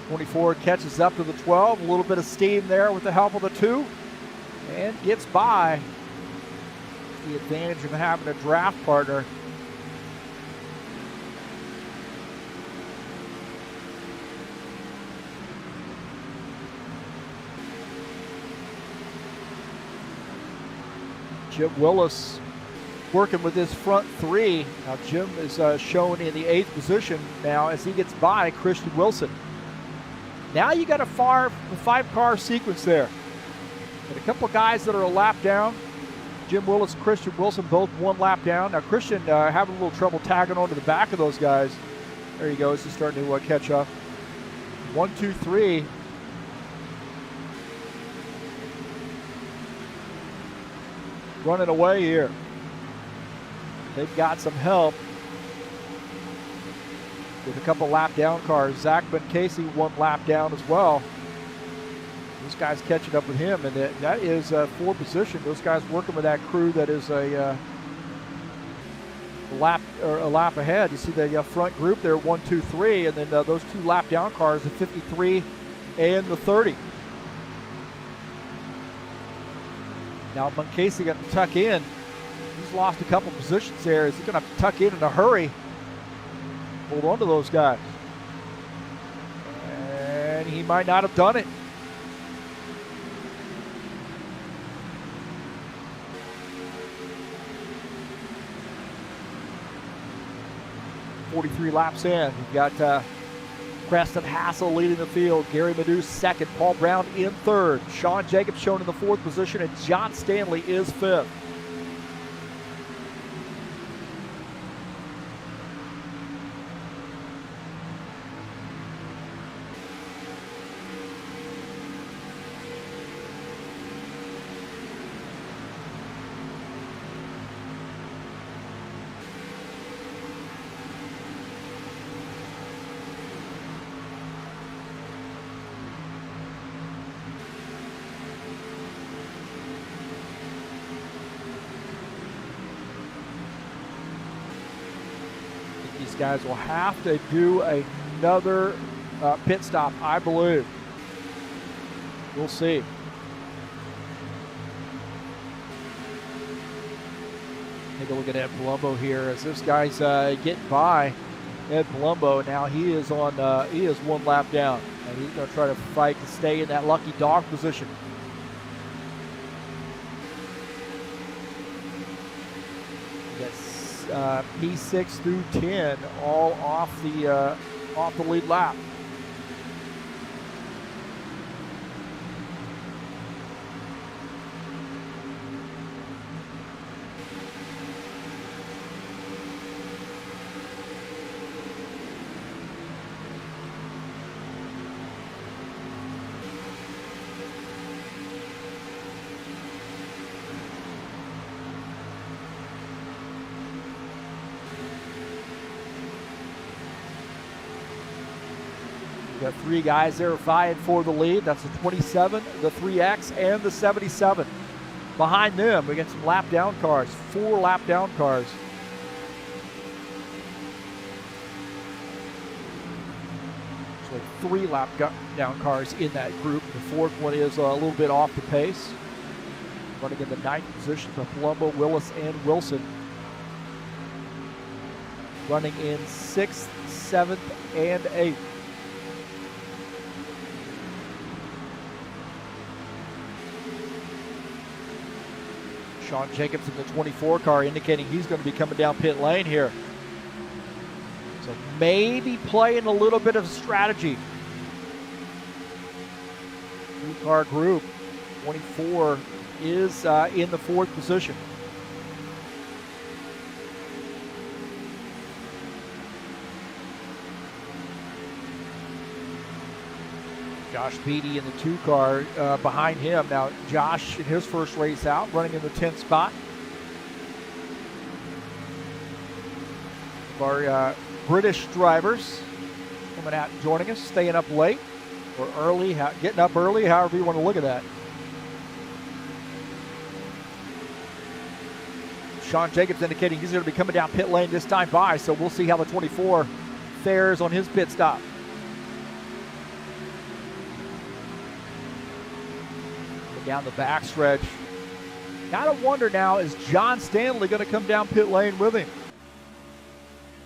24 catches up to the 12, a little bit of steam there with the help of the 2, and gets by. The advantage of having a draft partner. Jim Willis working with his front 3. Now Jim is shown in the 8th position now as he gets by Christian Wilson. Now you got a 5-car sequence there. And a couple of guys that are a lap down. Jim Willis, Christian Wilson, both 1 lap down. Now Christian having a little trouble tagging onto the back of those guys. There he goes, he's starting to catch up. 1, 2, 3. Running away here. They've got some help with a couple lap down cars. Zachman Casey 1 lap down as well. This guy's catching up with him, and that is 4 position. Those guys working with that crew that is a lap ahead. You see the front group there, 1, 2, 3, and then those 2 lap down cars, the 53 and the 30. Now Casey got to tuck in. He's lost a couple positions there. Is he going to have to tuck in a hurry? Hold on to those guys. And he might not have done it. .43 laps in. We've got Preston Hassel leading the field. Gary Madu 2nd. Paul Brown in 3rd. Sean Jacobs shown in the 4th position, and John Stanley is 5th. These guys will have to do another pit stop, I believe. We'll see. Take a look at Ed Palumbo here as this guy's getting by Ed Palumbo. Now he is on. He is one lap down, and he's going to try to fight to stay in that lucky dog position. P6 through 10 all off the lead lap. Got three guys there vying for the lead. That's the 27, the 3X, and the 77. Behind them, we got some lap down cars, 4 lap down cars. So 3 lap down cars in that group. The fourth one is a little bit off the pace. Running in the 9th position for Palumbo, Willis, and Wilson. Running in 6th, 7th, and 8th. Sean Jacobs in the 24 car indicating he's going to be coming down pit lane here. So maybe playing a little bit of strategy. 2-car group. 24 is in the 4th position. Josh Beatty in the 2-car behind him. Now, Josh in his first race out, running in the 10th spot. Our British drivers coming out and joining us, staying up late or early, getting up early, however you want to look at that. Sean Jacobs indicating he's going to be coming down pit lane this time by, so we'll see how the 24 fares on his pit stop. Down the backstretch. Gotta wonder now, is John Stanley going to come down pit lane with him?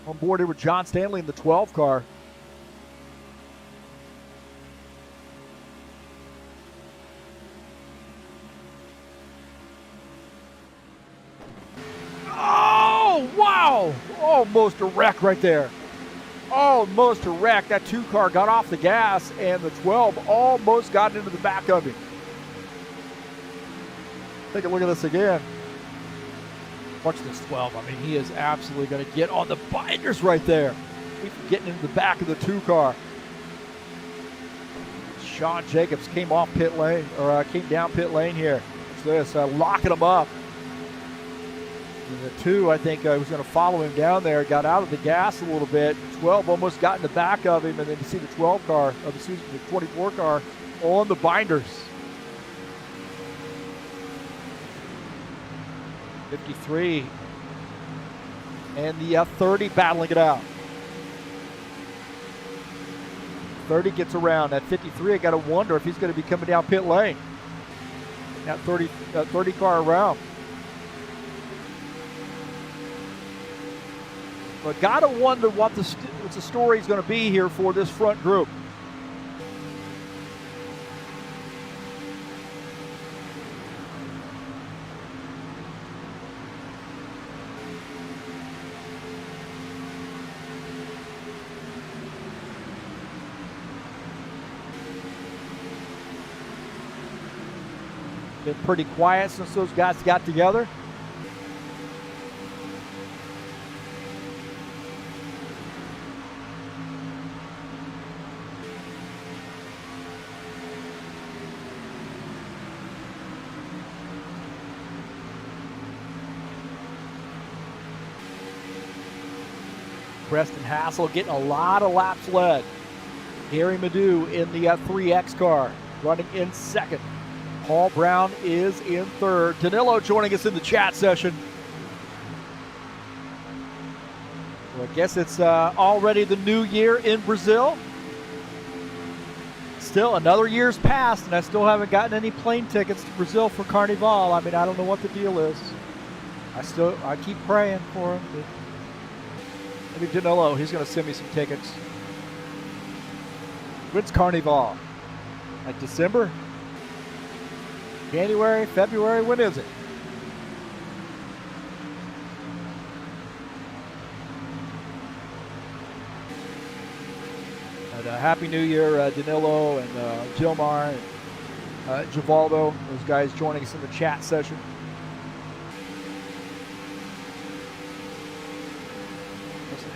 On board here with John Stanley in the 12 car. Oh, wow! Almost a wreck right there. Almost a wreck. That 2-car got off the gas, and the 12 almost got into the back of him. Take a look at this again. Watch this 12. I mean, he is absolutely going to get on the binders right there. He's getting into the back of the 2-car. Sean Jacobs came off pit lane, or came down pit lane here. Watch this, locking him up. And the 2, I think, was going to follow him down there. Got out of the gas a little bit. 12 almost got in the back of him, and then you see the 12 car, or the 24 car on the binders. 53 and the 30 battling it out. 30 gets around. At 53, I got to wonder if he's going to be coming down pit lane. That 30 car around. But got to wonder what the story is going to be here for this front group. Been pretty quiet since those guys got together. Preston Hassel getting a lot of laps led. Gary Madu in the 3X car, running in 2nd. Paul Brown is in 3rd. Danilo joining us in the chat session. So I guess it's already the new year in Brazil. Still, another year's passed, and I still haven't gotten any plane tickets to Brazil for Carnival. I mean, I don't know what the deal is. I keep praying for him. Maybe Danilo, he's going to send me some tickets. When's Carnival? Like December? January? February? When is it? And, Happy New Year, Danilo and Gilmar and Givaldo, those guys joining us in the chat session.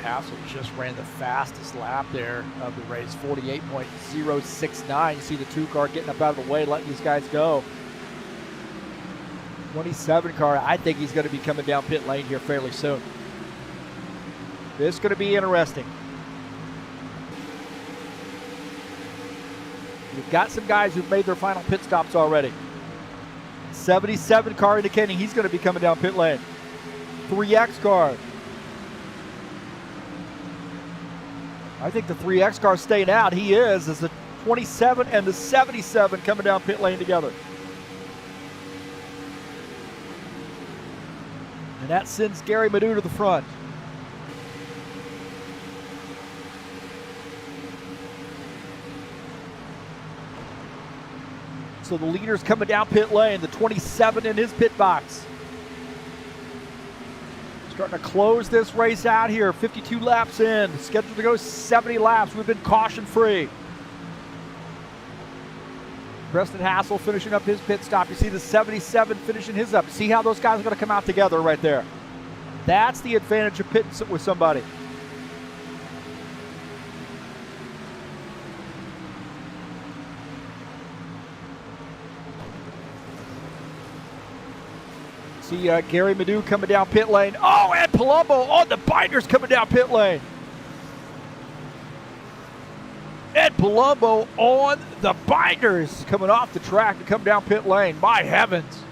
Hassel just ran the fastest lap there of the race, 48.069. You see the 2 car getting up out of the way, letting these guys go. 27 car, I think he's going to be coming down pit lane here fairly soon. This is going to be interesting. We've got some guys who've made their final pit stops already. 77 car indicating he's going to be coming down pit lane. 3X car. I think the 3X car staying out. He is, as the 27 and the 77 coming down pit lane together. And that sends Gary Madu to the front. So the leader's coming down pit lane, the 27 in his pit box. Starting to close this race out here, 52 laps in, scheduled to go 70 laps. We've been caution free. Preston Hassel finishing up his pit stop. You see the 77 finishing his up. See how those guys are going to come out together right there. That's the advantage of pitting with somebody. See Gary Madu coming down pit lane. Oh, and Palumbo on the binders coming down pit lane. Ed Palumbo on the binders coming off the track to come down pit lane. My heavens.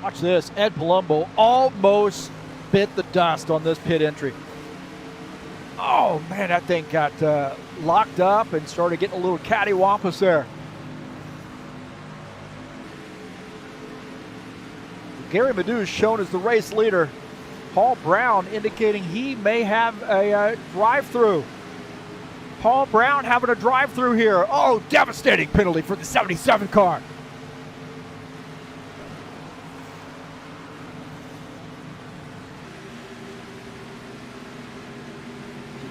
Watch this. Ed Palumbo almost bit the dust on this pit entry. Oh, man, that thing got locked up and started getting a little cattywampus there. Gary Madu is shown as the race leader. Paul Brown indicating he may have a drive-through. Paul Brown having a drive-through here. Oh, devastating penalty for the 77 car.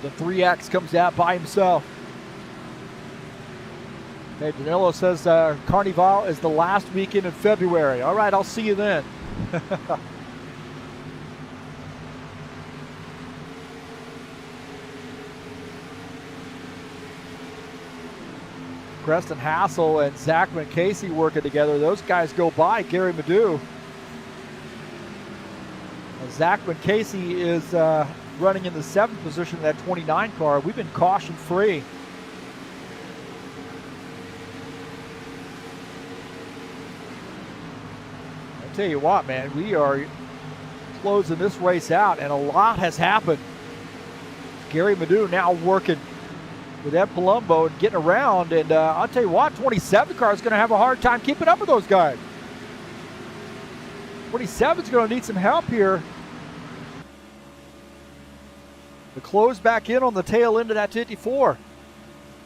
The 3X comes out by himself. Okay, Danilo says Carnival is the last weekend in February. All right, I'll see you then. Preston Hassel and Zachman Casey working together. Those guys go by Gary Madu. Zachman Casey is running in the 7th position in that 29 car. We've been caution free. I tell you what, man, we are closing this race out, and a lot has happened. Gary Madu now working with Ed Palumbo and getting around, and I'll tell you what, 27 car is going to have a hard time keeping up with those guys. 27 is going to need some help here. The close back in on the tail end of that 54.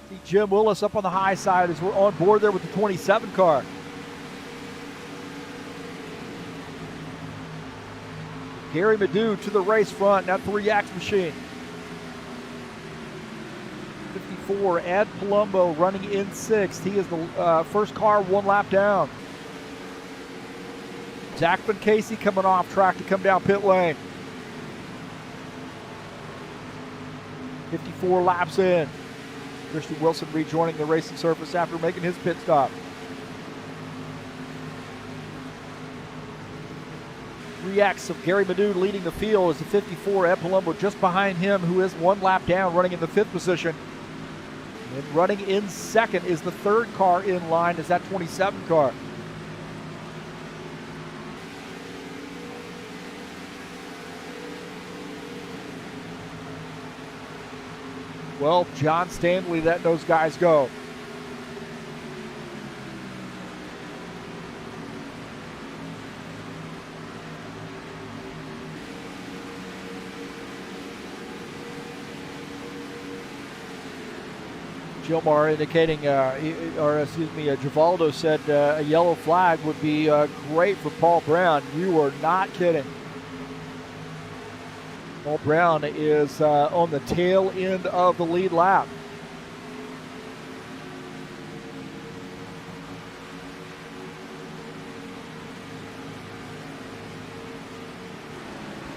See Jim Willis up on the high side as we're on board there with the 27 car. Gary Madu to the race front, that 3X machine. 54, Ed Palumbo running in 6th. He is the first car 1 lap down. Zachman Casey coming off track to come down pit lane. 54 laps in. Christian Wilson rejoining the racing surface after making his pit stop. 3X of Gary Madu leading the field is the 54, Ed Palumbo just behind him, who is 1 lap down, running in the 5th position. And running in 2nd is the 3rd car in line, is that 27 car. 12, John Stanley letting those guys go. Gilmar indicating, Givaldo said a yellow flag would be great for Paul Brown. You are not kidding. Paul Brown is on the tail end of the lead lap.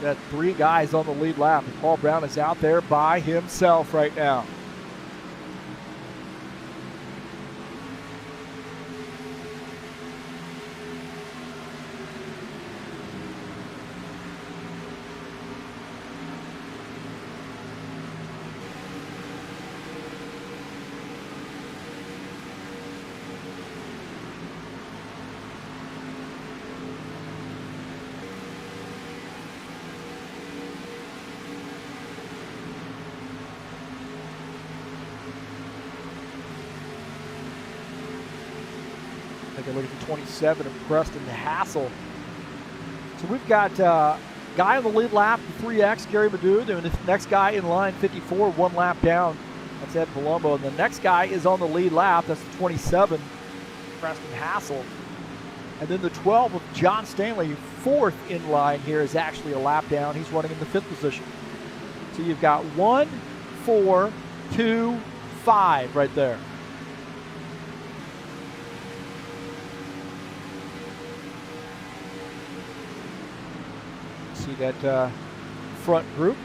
Got 3 guys on the lead lap, and Paul Brown is out there by himself right now. Take a look at the 27 of Preston Hassel. So we've got guy on the lead lap, the 3X, Gary Madud, and the next guy in line, 54, 1 lap down. That's Ed Palumbo. And the next guy is on the lead lap. That's the 27, Preston Hassel. And then the 12 of John Stanley, 4th in line here, is actually a lap down. He's running in the 5th position. So you've got 1, 4, 2, 5 right there. See that front group.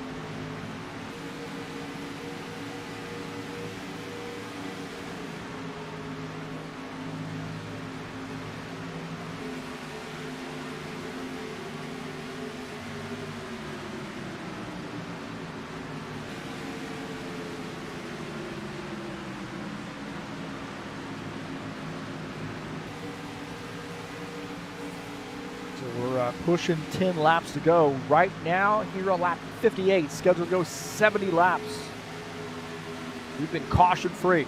We're pushing 10 laps to go. Right now, here on lap 58, scheduled to go 70 laps. We've been caution-free.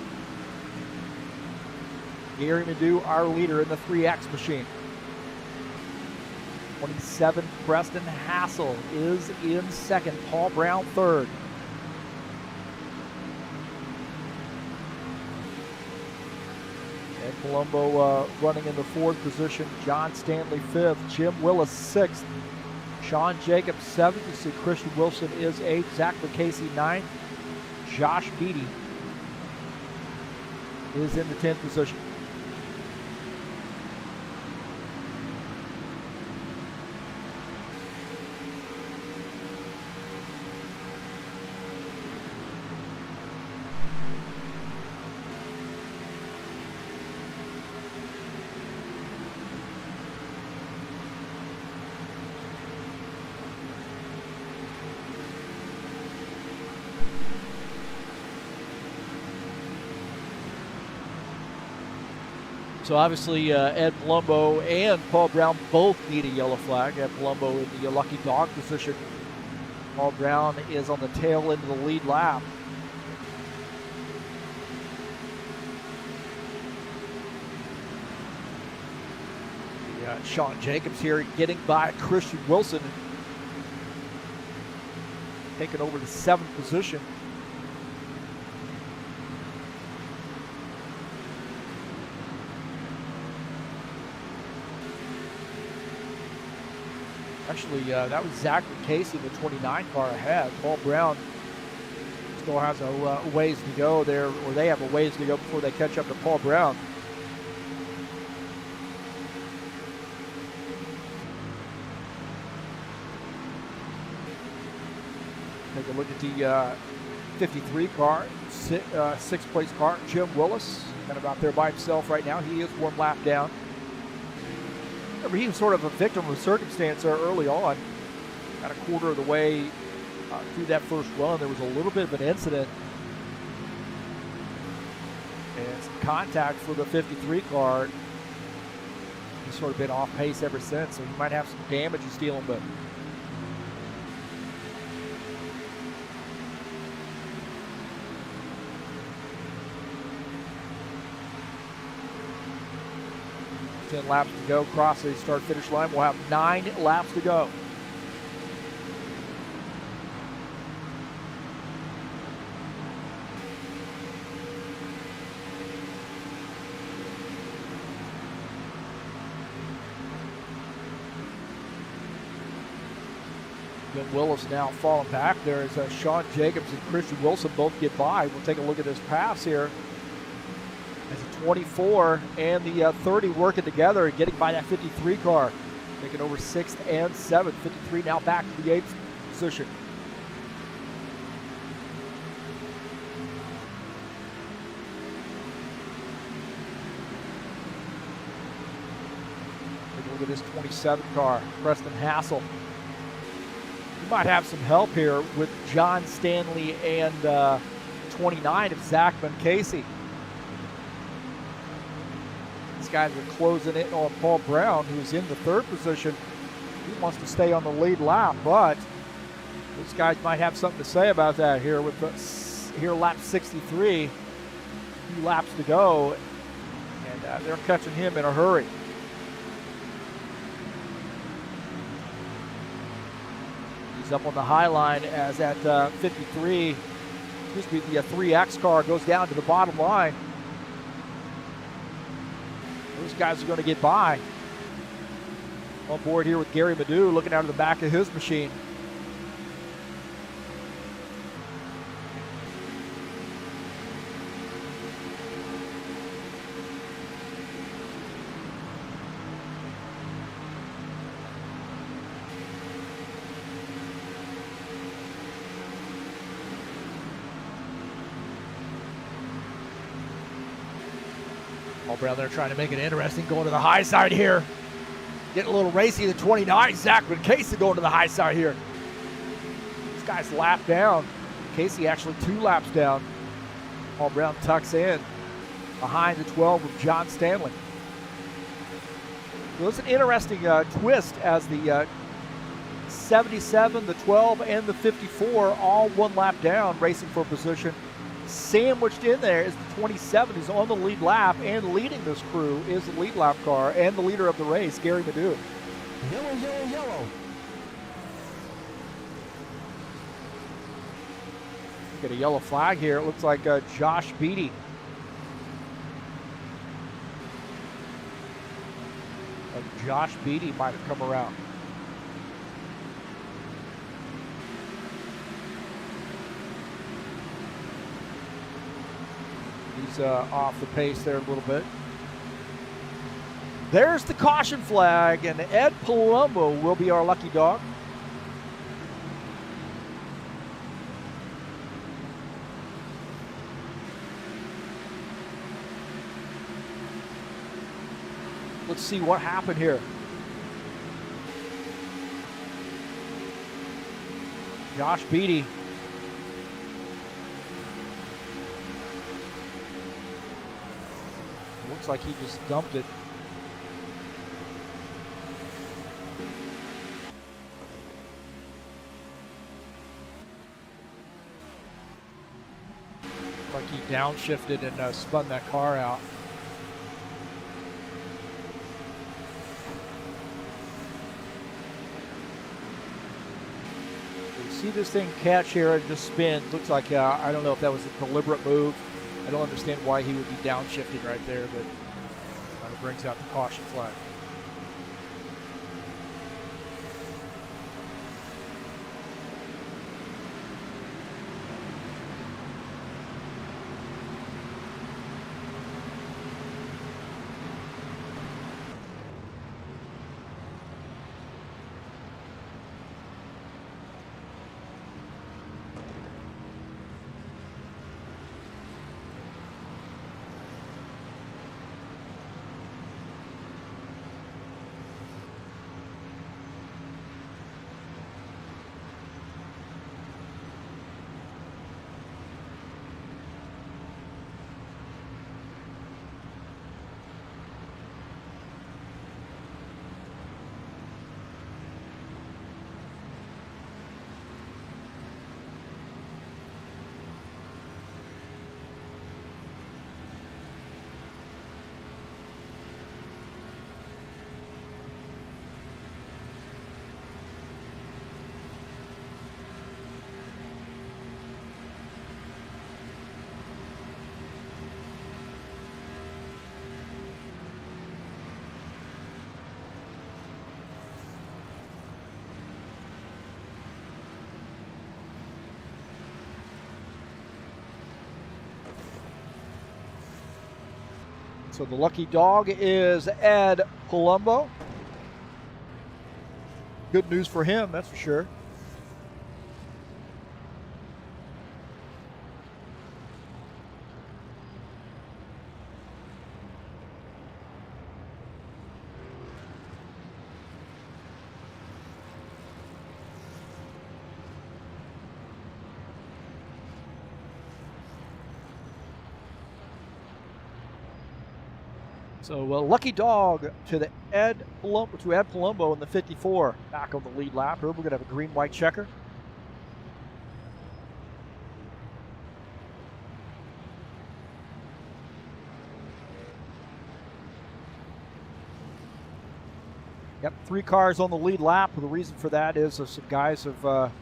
Gary Madud, our leader in the 3X machine. 27, Preston Hassel is in 2nd. Paul Brown 3rd. Ed Palumbo running in the 4th position. John Stanley 5th. Jim Willis 6th. Sean Jacobs 7th. You see Christian Wilson is 8th. Zach McCasey 9th. Josh Beatty is in the 10th position. So obviously Ed Palumbo and Paul Brown both need a yellow flag. Ed Palumbo in the lucky dog position. Paul Brown is on the tail end of the lead lap. Sean Jacobs here getting by Christian Wilson, taking over the 7th position. Actually, that was Zach McCasey, the 29 car ahead. Paul Brown still has a ways to go there, or they have a ways to go before they catch up to Paul Brown. Take a look at the 53 car, 6th place car, Jim Willis, kind of out there by himself right now. He is 1 lap down. Remember, he was sort of a victim of circumstance there early on. Got a quarter of the way through that first run. There was a little bit of an incident and some contact for the 53 car. He's sort of been off pace ever since, so he might have some damage he's dealing with. 10 laps to go. Cross the start-finish line. We'll have 9 laps to go. Ben Willis now falling back there as Sean Jacobs and Christian Wilson both get by. We'll take a look at this pass here. As the 24 and the 30 working together and getting by that 53 car. Taking over 6th and 7th. 53 now back to the 8th position. Take a look at this 27 car. Preston Hassel. You might have some help here with John Stanley and 29 of Zachman Casey. These guys are closing in on Paul Brown, who's in the 3rd position. He wants to stay on the lead lap, but these guys might have something to say about that here with lap 63. A few laps to go, and they're catching him in a hurry. He's up on the high line as at 53, excuse me, the 3X car goes down to the bottom line. Those guys are going to get by. On board here with Gary Madu looking out of the back of his machine. Paul Brown there trying to make it interesting, going to the high side here. Getting a little racy, the 29, Zachman Casey going to the high side here. This guy's lap down. Casey actually 2 laps down. Paul Brown tucks in behind the 12 of John Stanley. So it's an interesting twist as the 77, the 12, and the 54 all 1 lap down, racing for position. Sandwiched in there is the 27, who's on the lead lap, and leading this crew is the lead lap car and the leader of the race, Gary Madu. Yellow, yellow, yellow. Get a yellow flag here. It looks like Josh Beatty. Josh Beatty might have come around. He's off the pace there a little bit. There's the caution flag, and Ed Palumbo will be our lucky dog. Let's see what happened here. Josh Beatty. Looks like he just dumped it. Like he downshifted and spun that car out. You see this thing catch here and just spin. Looks like, I don't know if that was a deliberate move. I don't understand why he would be downshifting right there, but it brings out the caution flag. So the lucky dog is Ed Palumbo. Good news for him, that's for sure. So lucky dog to Ed Palumbo in the 54. Back on the lead lap here. We're going to have a green-white checker. Yep, 3 cars on the lead lap. The reason for that is some guys have,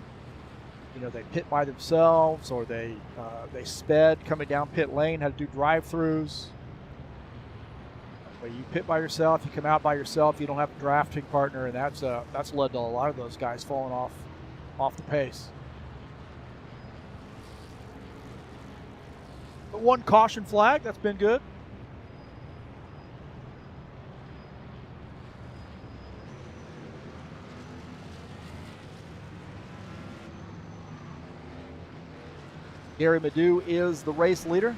they pit by themselves, or they sped coming down pit lane, had to do drive-throughs. You pit by yourself, you come out by yourself, you don't have a drafting partner, and that's led to a lot of those guys falling off the pace. But 1 caution flag, that's been good. Gary Madu is the race leader.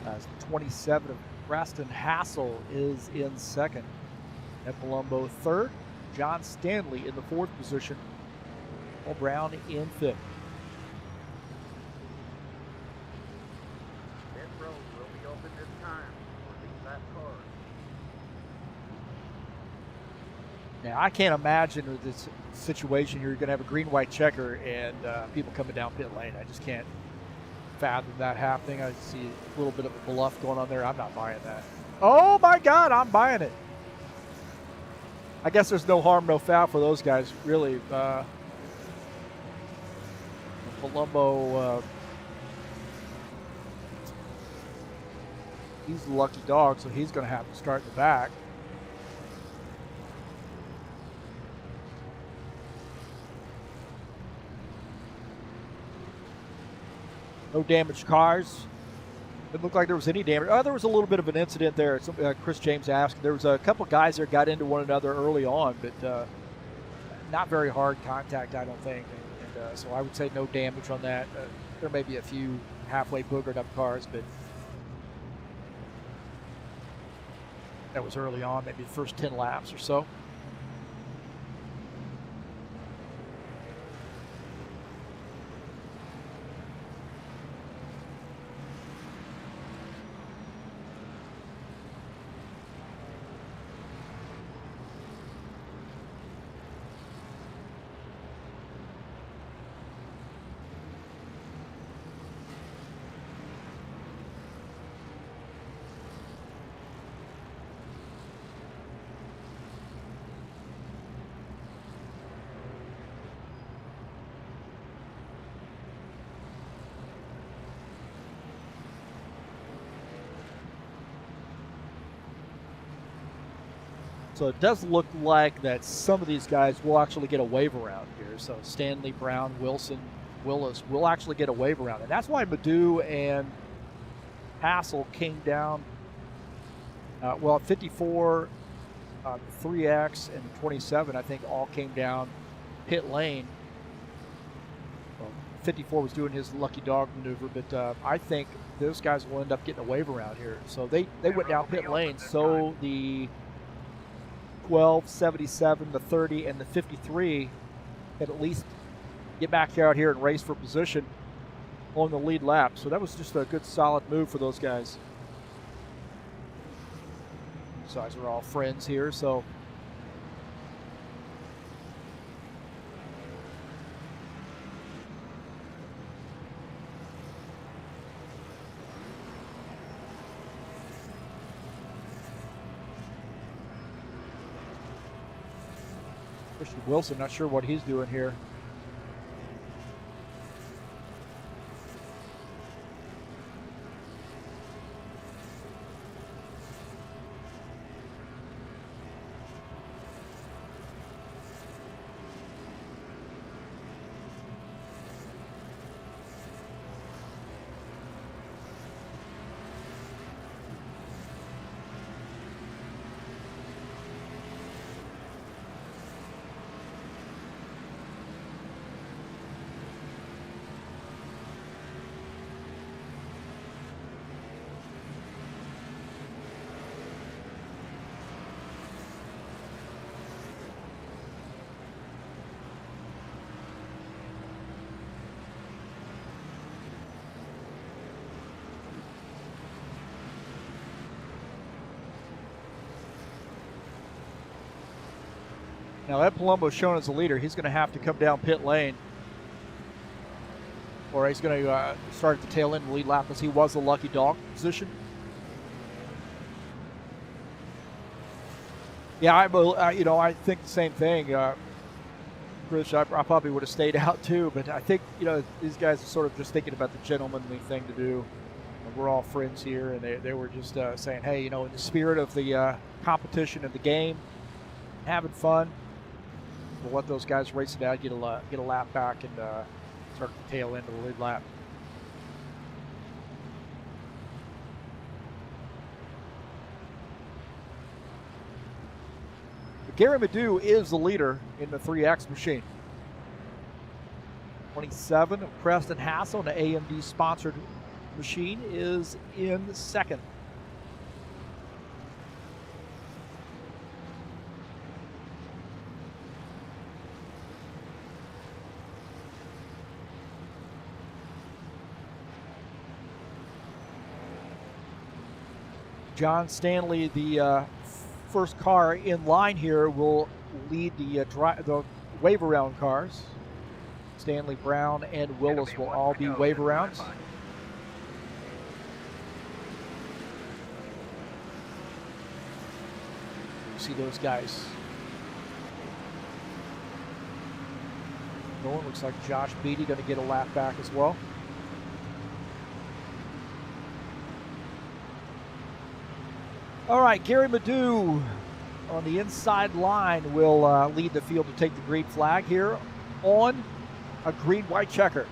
As 27 of Preston Hassel is in second. Ed Palumbo third. John Stanley in the 4th position. Paul Brown in 5th. Pit road will be open this time for the lap cars. Now, I can't imagine with this situation you're going to have a green-white checker and people coming down pit lane. I just can't fathom that happening. I see a little bit of a bluff going on there. I'm not buying that. Oh my God, I'm buying it. I guess there's no harm, no foul for those guys, really. Palumbo, he's the lucky dog, so he's going to have to start in the back. No damaged cars. Didn't look like there was any damage. Oh, there was a little bit of an incident there. Chris James asked. There was a couple guys that got into one another early on, but not very hard contact, I don't think. And so I would say no damage on that. There may be a few halfway boogered up cars, but that was early on, maybe the first 10 laps or so. So it does look like that some of these guys will actually get a wave around here. So Stanley, Brown, Wilson, Willis will actually get a wave around. And that's why Madu and Hassel came down, at 54, 3X, and 27, I think all came down pit lane. Well, 54 was doing his lucky dog maneuver, but I think those guys will end up getting a wave around here. So they went down pit lane, so the 12, 77, the 30, and the 53 can at least get back out here and race for position on the lead lap. So that was just a good, solid move for those guys. These guys are all friends here, so Christian Wilson, not sure what he's doing here. Now Ed Palumbo's shown as the leader. He's going to have to come down pit lane, or he's going to start at the tail end of the lead lap, as he was the lucky dog position. Yeah, I think the same thing. Chris, I probably would have stayed out too, but I think, these guys are sort of just thinking about the gentlemanly thing to do. And we're all friends here, and they were just saying, hey, in the spirit of the competition and the game, having fun, we'll let those guys race it out, get a lap back, and start the tail end of the lead lap. Gary Madu is the leader in the 3X machine. 27 of Preston Hassel, an AMD-sponsored machine, is in second. John Stanley, the first car in line here, will lead the wave around cars. Stanley, Brown, and Willis will all be wave arounds. See those guys. No one looks like Josh Beatty going to get a lap back as well. All right, Gary Madu on the inside line will lead the field to take the green flag here on a green-white checker.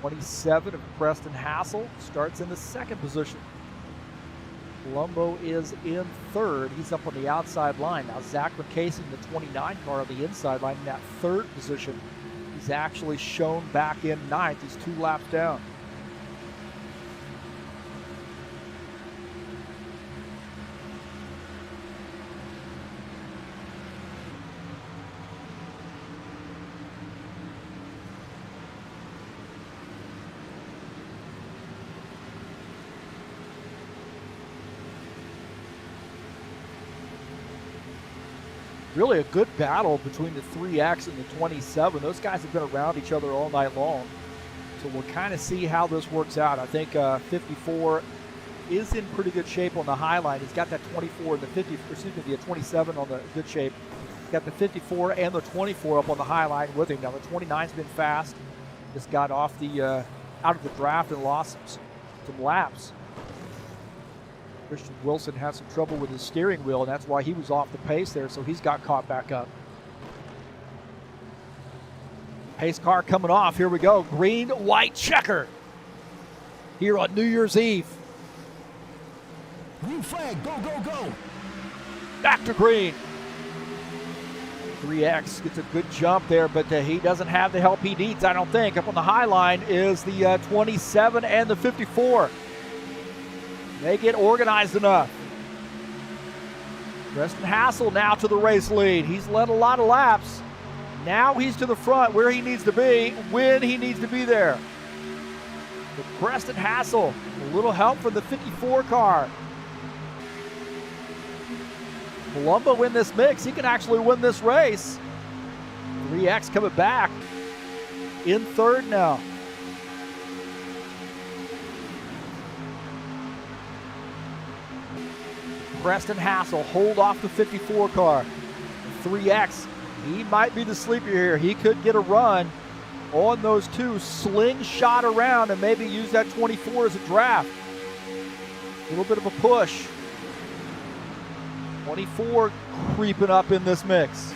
'27 of Preston Hassel starts in the second position. Palumbo is in third. He's up on the outside line. Now Zach McCasey, the 29 car on the inside line, in that third position. He's actually shown back in ninth. He's 2 laps down. Really a good battle between the 3X and the 27. Those guys have been around each other all night long. So we'll kind of see how this works out. I think 54 is in pretty good shape on the high line. He's got that 24 and the 27 on the good shape. He's got the 54 and the 24 up on the high line with him. Now the 29's been fast. Just got off the out of the draft and lost some laps. Christian Wilson had some trouble with his steering wheel, and that's why he was off the pace there, so he's got caught back up. Pace car coming off. Here we go. Green, white checker here on New Year's Eve. Green flag, go, go, go. Back to green. 3X gets a good jump there, but he doesn't have the help he needs, I don't think. Up on the high line is the 27 and the 54. They get organized enough. Preston Hassel now to the race lead. He's led a lot of laps. Now he's to the front where he needs to be when he needs to be there. But Preston Hassel, a little help from the 54 car. Palumbo in this mix. He can actually win this race. 3X coming back in third now. Preston Hassel hold off the 54 car. 3X, he might be the sleeper here. He could get a run on those two, slingshot around and maybe use that 24 as a draft. A little bit of a push. 24 creeping up in this mix.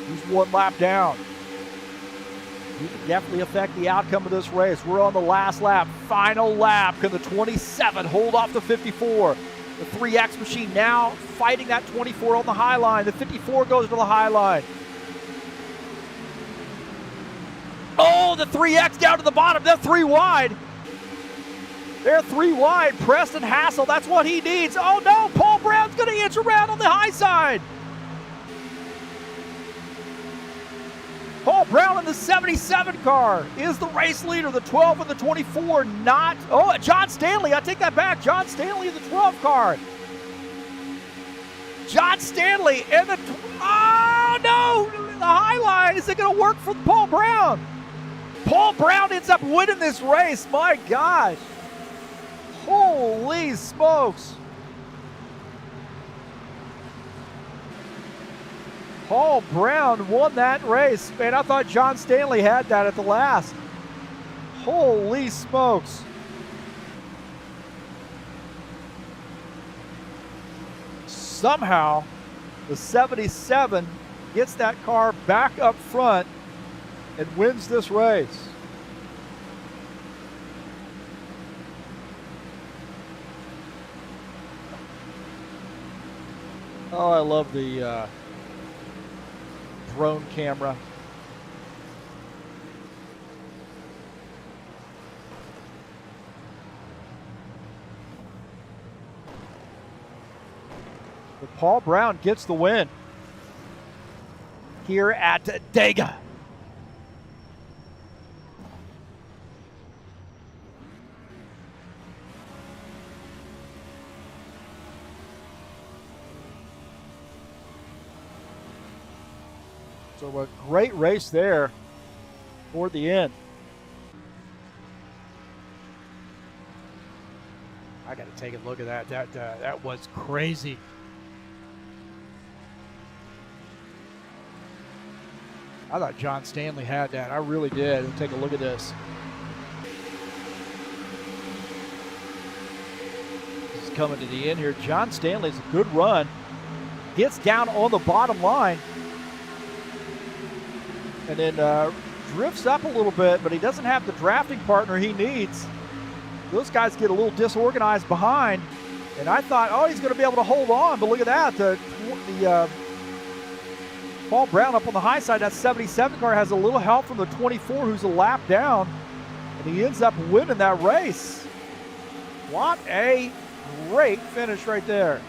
He's 1 lap down. He can definitely affect the outcome of this race. We're on the last lap, final lap. Can the 27 hold off the 54? The 3X machine now fighting that 24 on the high line. The 54 goes to the high line. Oh, the 3X down to the bottom. They're 3 wide. They're 3 wide. Preston Hassel, that's what he needs. Oh no, Paul Brown's going to inch around on the high side. Paul Brown in the 77 car is the race leader. The 12 and the 24 not. Oh, John Stanley. I take that back. John Stanley in the 12 car. John Stanley in the. Oh, no. The high line. Is it going to work for Paul Brown? Paul Brown ends up winning this race. My gosh. Holy smokes. Paul Brown won that race. Man, I thought John Stanley had that at the last. Holy smokes. Somehow, the 77 gets that car back up front and wins this race. Oh, I love the drone camera. But Paul Brown gets the win here at Talladega. So a great race there toward the end. I got to take a look at that. That was crazy. I thought John Stanley had that. I really did. Take a look at this. This is coming to the end here. John Stanley's a good run. Gets down on the bottom line. And then drifts up a little bit, but he doesn't have the drafting partner he needs. Those guys get a little disorganized behind, and I thought, oh, he's going to be able to hold on, but look at that. The Paul Brown up on the high side, that 77 car has a little help from the 24 who's a lap down, and he ends up winning that race. What a great finish right there.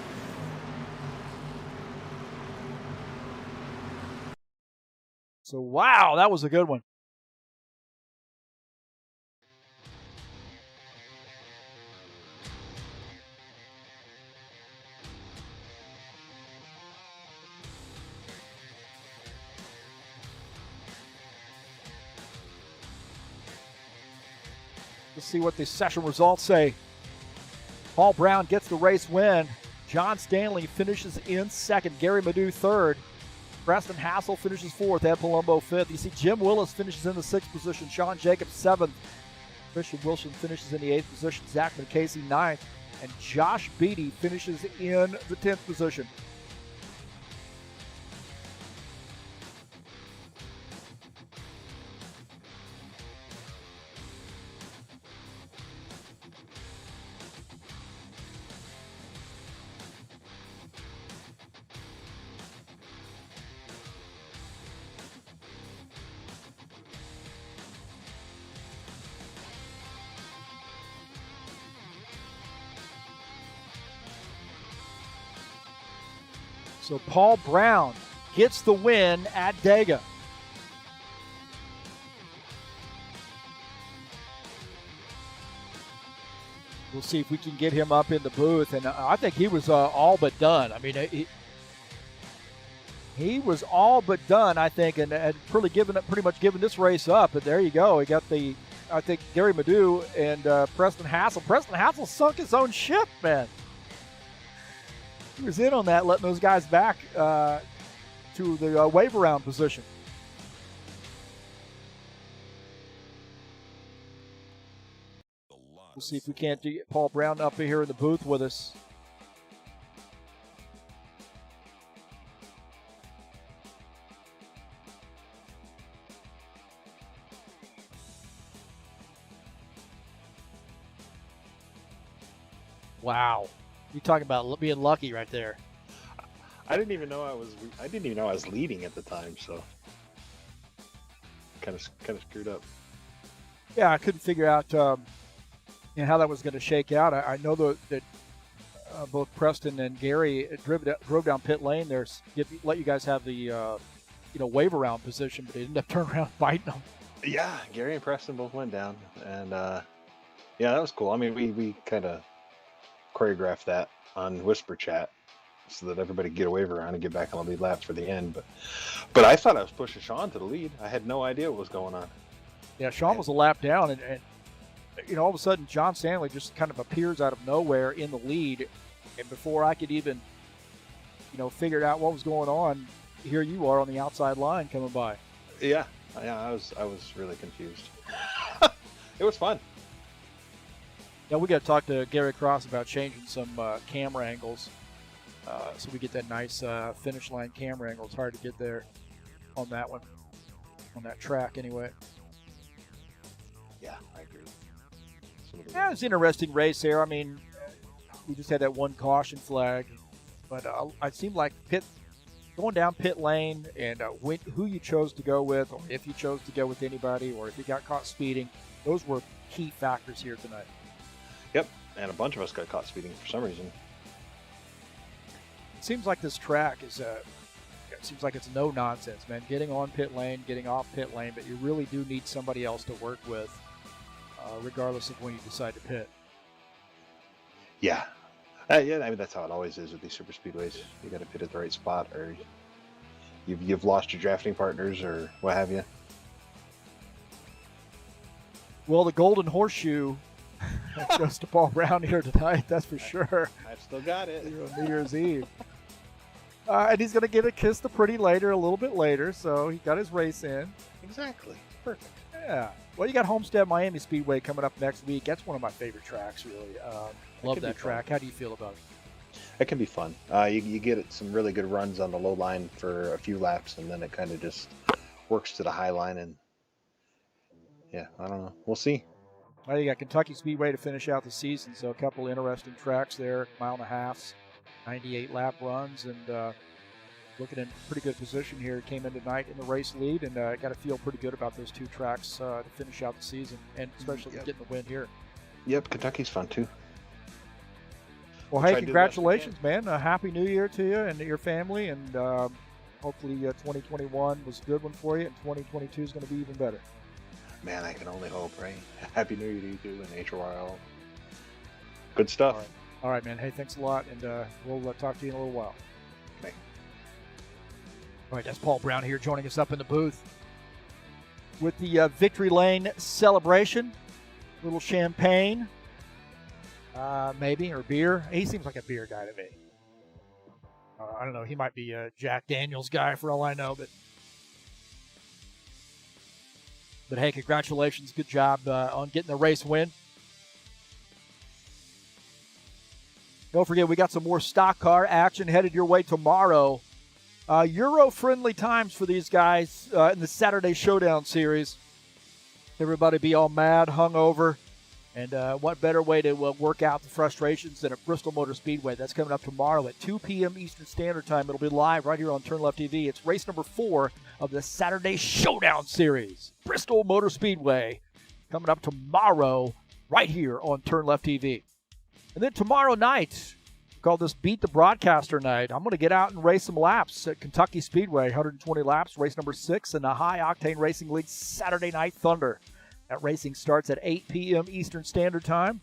So, wow, that was a good one. Let's see what the session results say. Paul Brown gets the race win. John Stanley finishes in second. Gary Madu third. Preston Hassel finishes fourth. Ed Palumbo fifth. You see Jim Willis finishes in the sixth position. Sean Jacobs seventh. Christian Wilson finishes in the eighth position. Zach McCasey ninth. And Josh Beatty finishes in the 10th position. So Paul Brown gets the win at Talladega. We'll see if we can get him up in the booth, and I think he was all but done. I mean, he was all but done, I think, and had pretty much given this race up. But there you go. He got I think Gary Madu and Preston Hassel. Preston Hassel sunk his own ship, man. He was in on that, letting those guys back to the wave around position. We'll see if we can't get Paul Brown up here in the booth with us. Wow. You're talking about being lucky right there. I didn't even know I was leading at the time, so kind of screwed up. Yeah, I couldn't figure out how that was going to shake out. I know that both Preston and Gary drove down pit lane. Let you guys have the wave around position, but he ended up turning around and biting them. Yeah, Gary and Preston both went down, and yeah, that was cool. I mean, we kind of choreographed that on Whisper Chat so that everybody could get a wave around and get back on the lead laps for the end. But I thought I was pushing Sean to the lead. I had no idea what was going on. Yeah, Sean was a lap down, and all of a sudden John Stanley just kind of appears out of nowhere in the lead, and before I could even figure out what was going on, here you are on the outside line coming by. Yeah, I was really confused. It was fun. Yeah, we got to talk to Gary Cross about changing some camera angles, so we get that nice finish line camera angle. It's hard to get there on that one, on that track anyway. Yeah, I agree. Yeah, it was an interesting race here. I mean, we just had that one caution flag, but it seemed like going down pit lane and who you chose to go with, or if you chose to go with anybody, or if you got caught speeding, those were key factors here tonight. Yep, and a bunch of us got caught speeding for some reason. It seems like this track is seems like it's no nonsense, man. Getting on pit lane, getting off pit lane, but you really do need somebody else to work with, regardless of when you decide to pit. Yeah. Yeah, I mean, that's how it always is with these super speedways. You got to pit at the right spot, or you've lost your drafting partners, or what have you. Well, the golden horseshoe goes to Paul Brown here tonight, that's for sure. I've still got it. On New Year's Eve. And he's going to get a kiss the pretty later, a little bit later, so he got his race in. Exactly. Perfect. Yeah. Well, you got Homestead Miami Speedway coming up next week. That's one of my favorite tracks, really. Love that track. How do you feel about it? It can be fun. You get some really good runs on the low line for a few laps, and then it kind of just works to the high line. And yeah, I don't know. We'll see. Well, you got Kentucky Speedway to finish out the season, so a couple interesting tracks there, 1.5 miles, 98 lap runs, and looking in pretty good position here. Came in tonight in the race lead, and got to feel pretty good about those two tracks to finish out the season, and especially getting the win here. Yep, Kentucky's fun too. Well, hey, congratulations, man. A happy New Year to you and to your family, and hopefully 2021 was a good one for you, and 2022 is going to be even better. Man, I can only hope, right? Happy New Year to you too, and HORL. Good stuff. All right, man. Hey, thanks a lot, and we'll talk to you in a little while. Okay. All right, that's Paul Brown here joining us up in the booth with the Victory Lane celebration. A little champagne, maybe, or beer. He seems like a beer guy to me. I don't know. He might be a Jack Daniels guy for all I know, But hey, congratulations. Good job on getting the race win. Don't forget, we got some more stock car action headed your way tomorrow. Euro-friendly times for these guys in the Saturday Showdown Series. Everybody be all mad, hungover, and what better way to work out the frustrations than at Bristol Motor Speedway. That's coming up tomorrow at 2 p.m. Eastern Standard Time. It'll be live right here on TurnLeftTV. It's race number 4 of the Saturday Showdown Series. Bristol Motor Speedway coming up tomorrow right here on TurnLeftTV. And then tomorrow night, we call this Beat the Broadcaster night. I'm going to get out and race some laps at Kentucky Speedway, 120 laps, race number 6 in the High Octane Racing League Saturday Night Thunder. That racing starts at 8 p.m. Eastern Standard Time.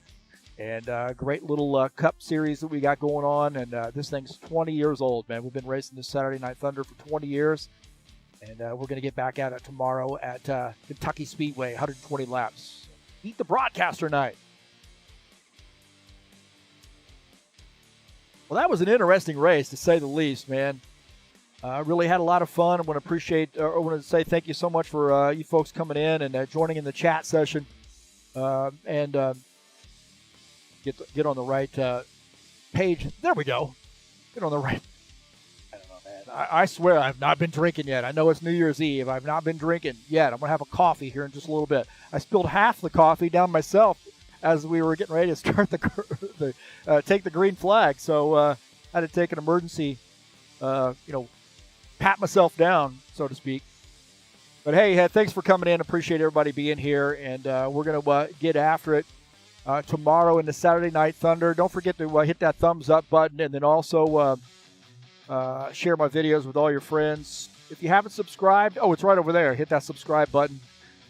And great little cup series that we got going on. And this thing's 20 years old, man. We've been racing this Saturday Night Thunder for 20 years. And we're going to get back at it tomorrow at Kentucky Speedway, 120 laps. Beat the Broadcaster night. Well, that was an interesting race, to say the least, man. Really had a lot of fun. I want to say thank you so much for you folks coming in and joining in the chat session, and get on the right page. There we go. Get on the right. I don't know, man. I swear I've not been drinking yet. I know it's New Year's Eve. I've not been drinking yet. I'm gonna have a coffee here in just a little bit. I spilled half the coffee down myself as we were getting ready to start take the green flag. So I had to take an emergency, pat myself down, so to speak. But hey, thanks for coming in. Appreciate everybody being here, and we're going to get after it tomorrow in the Saturday Night Thunder. Don't forget to hit that thumbs up button, and then also share my videos with all your friends. if you haven't subscribed, it's right over there. Hit that subscribe button.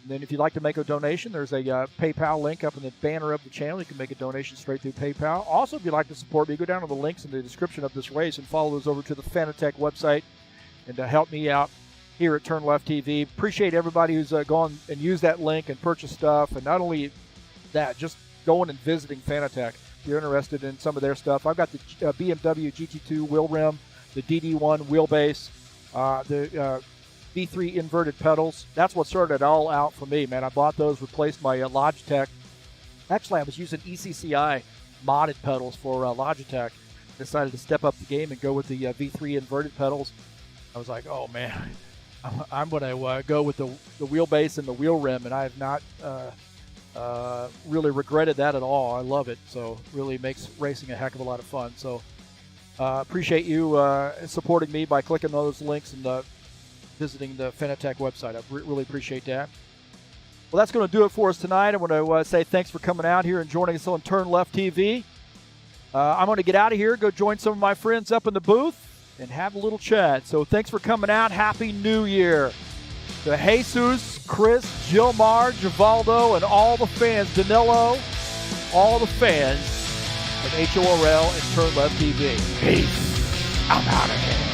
And then if you'd like to make a donation, there's a PayPal link up in the banner of the channel. You can make a donation straight through PayPal. Also, if you'd like to support me, go down to the links in the description of this race and follow those over to the Fanatec website and help me out here at TurnLeftTV. Appreciate everybody who's gone and used that link and purchased stuff. And not only that, just going and visiting Fanatec. If you're interested in some of their stuff, I've got the BMW GT2 wheel rim, the DD1 wheelbase, the V3 inverted pedals. That's what started it all out for me, man. I bought those, replaced my Logitech. Actually, I was using ECCI modded pedals for Logitech. Decided to step up the game and go with the V3 inverted pedals. I was like, oh, man, I'm going to go with the wheelbase and the wheel rim, and I have not really regretted that at all. I love it. So really makes racing a heck of a lot of fun. So appreciate you supporting me by clicking those links and visiting the Fanatec website. I really appreciate that. Well, that's going to do it for us tonight. I want to say thanks for coming out here and joining us on TurnLeftTV. I'm going to get out of here, go join some of my friends up in the booth, and have a little chat. So thanks for coming out. Happy New Year to Jesus, Chris, Gilmar, Givaldo, and all the fans, Danilo, all the fans of HORL and TurnLeftTV. Peace. I'm out of here.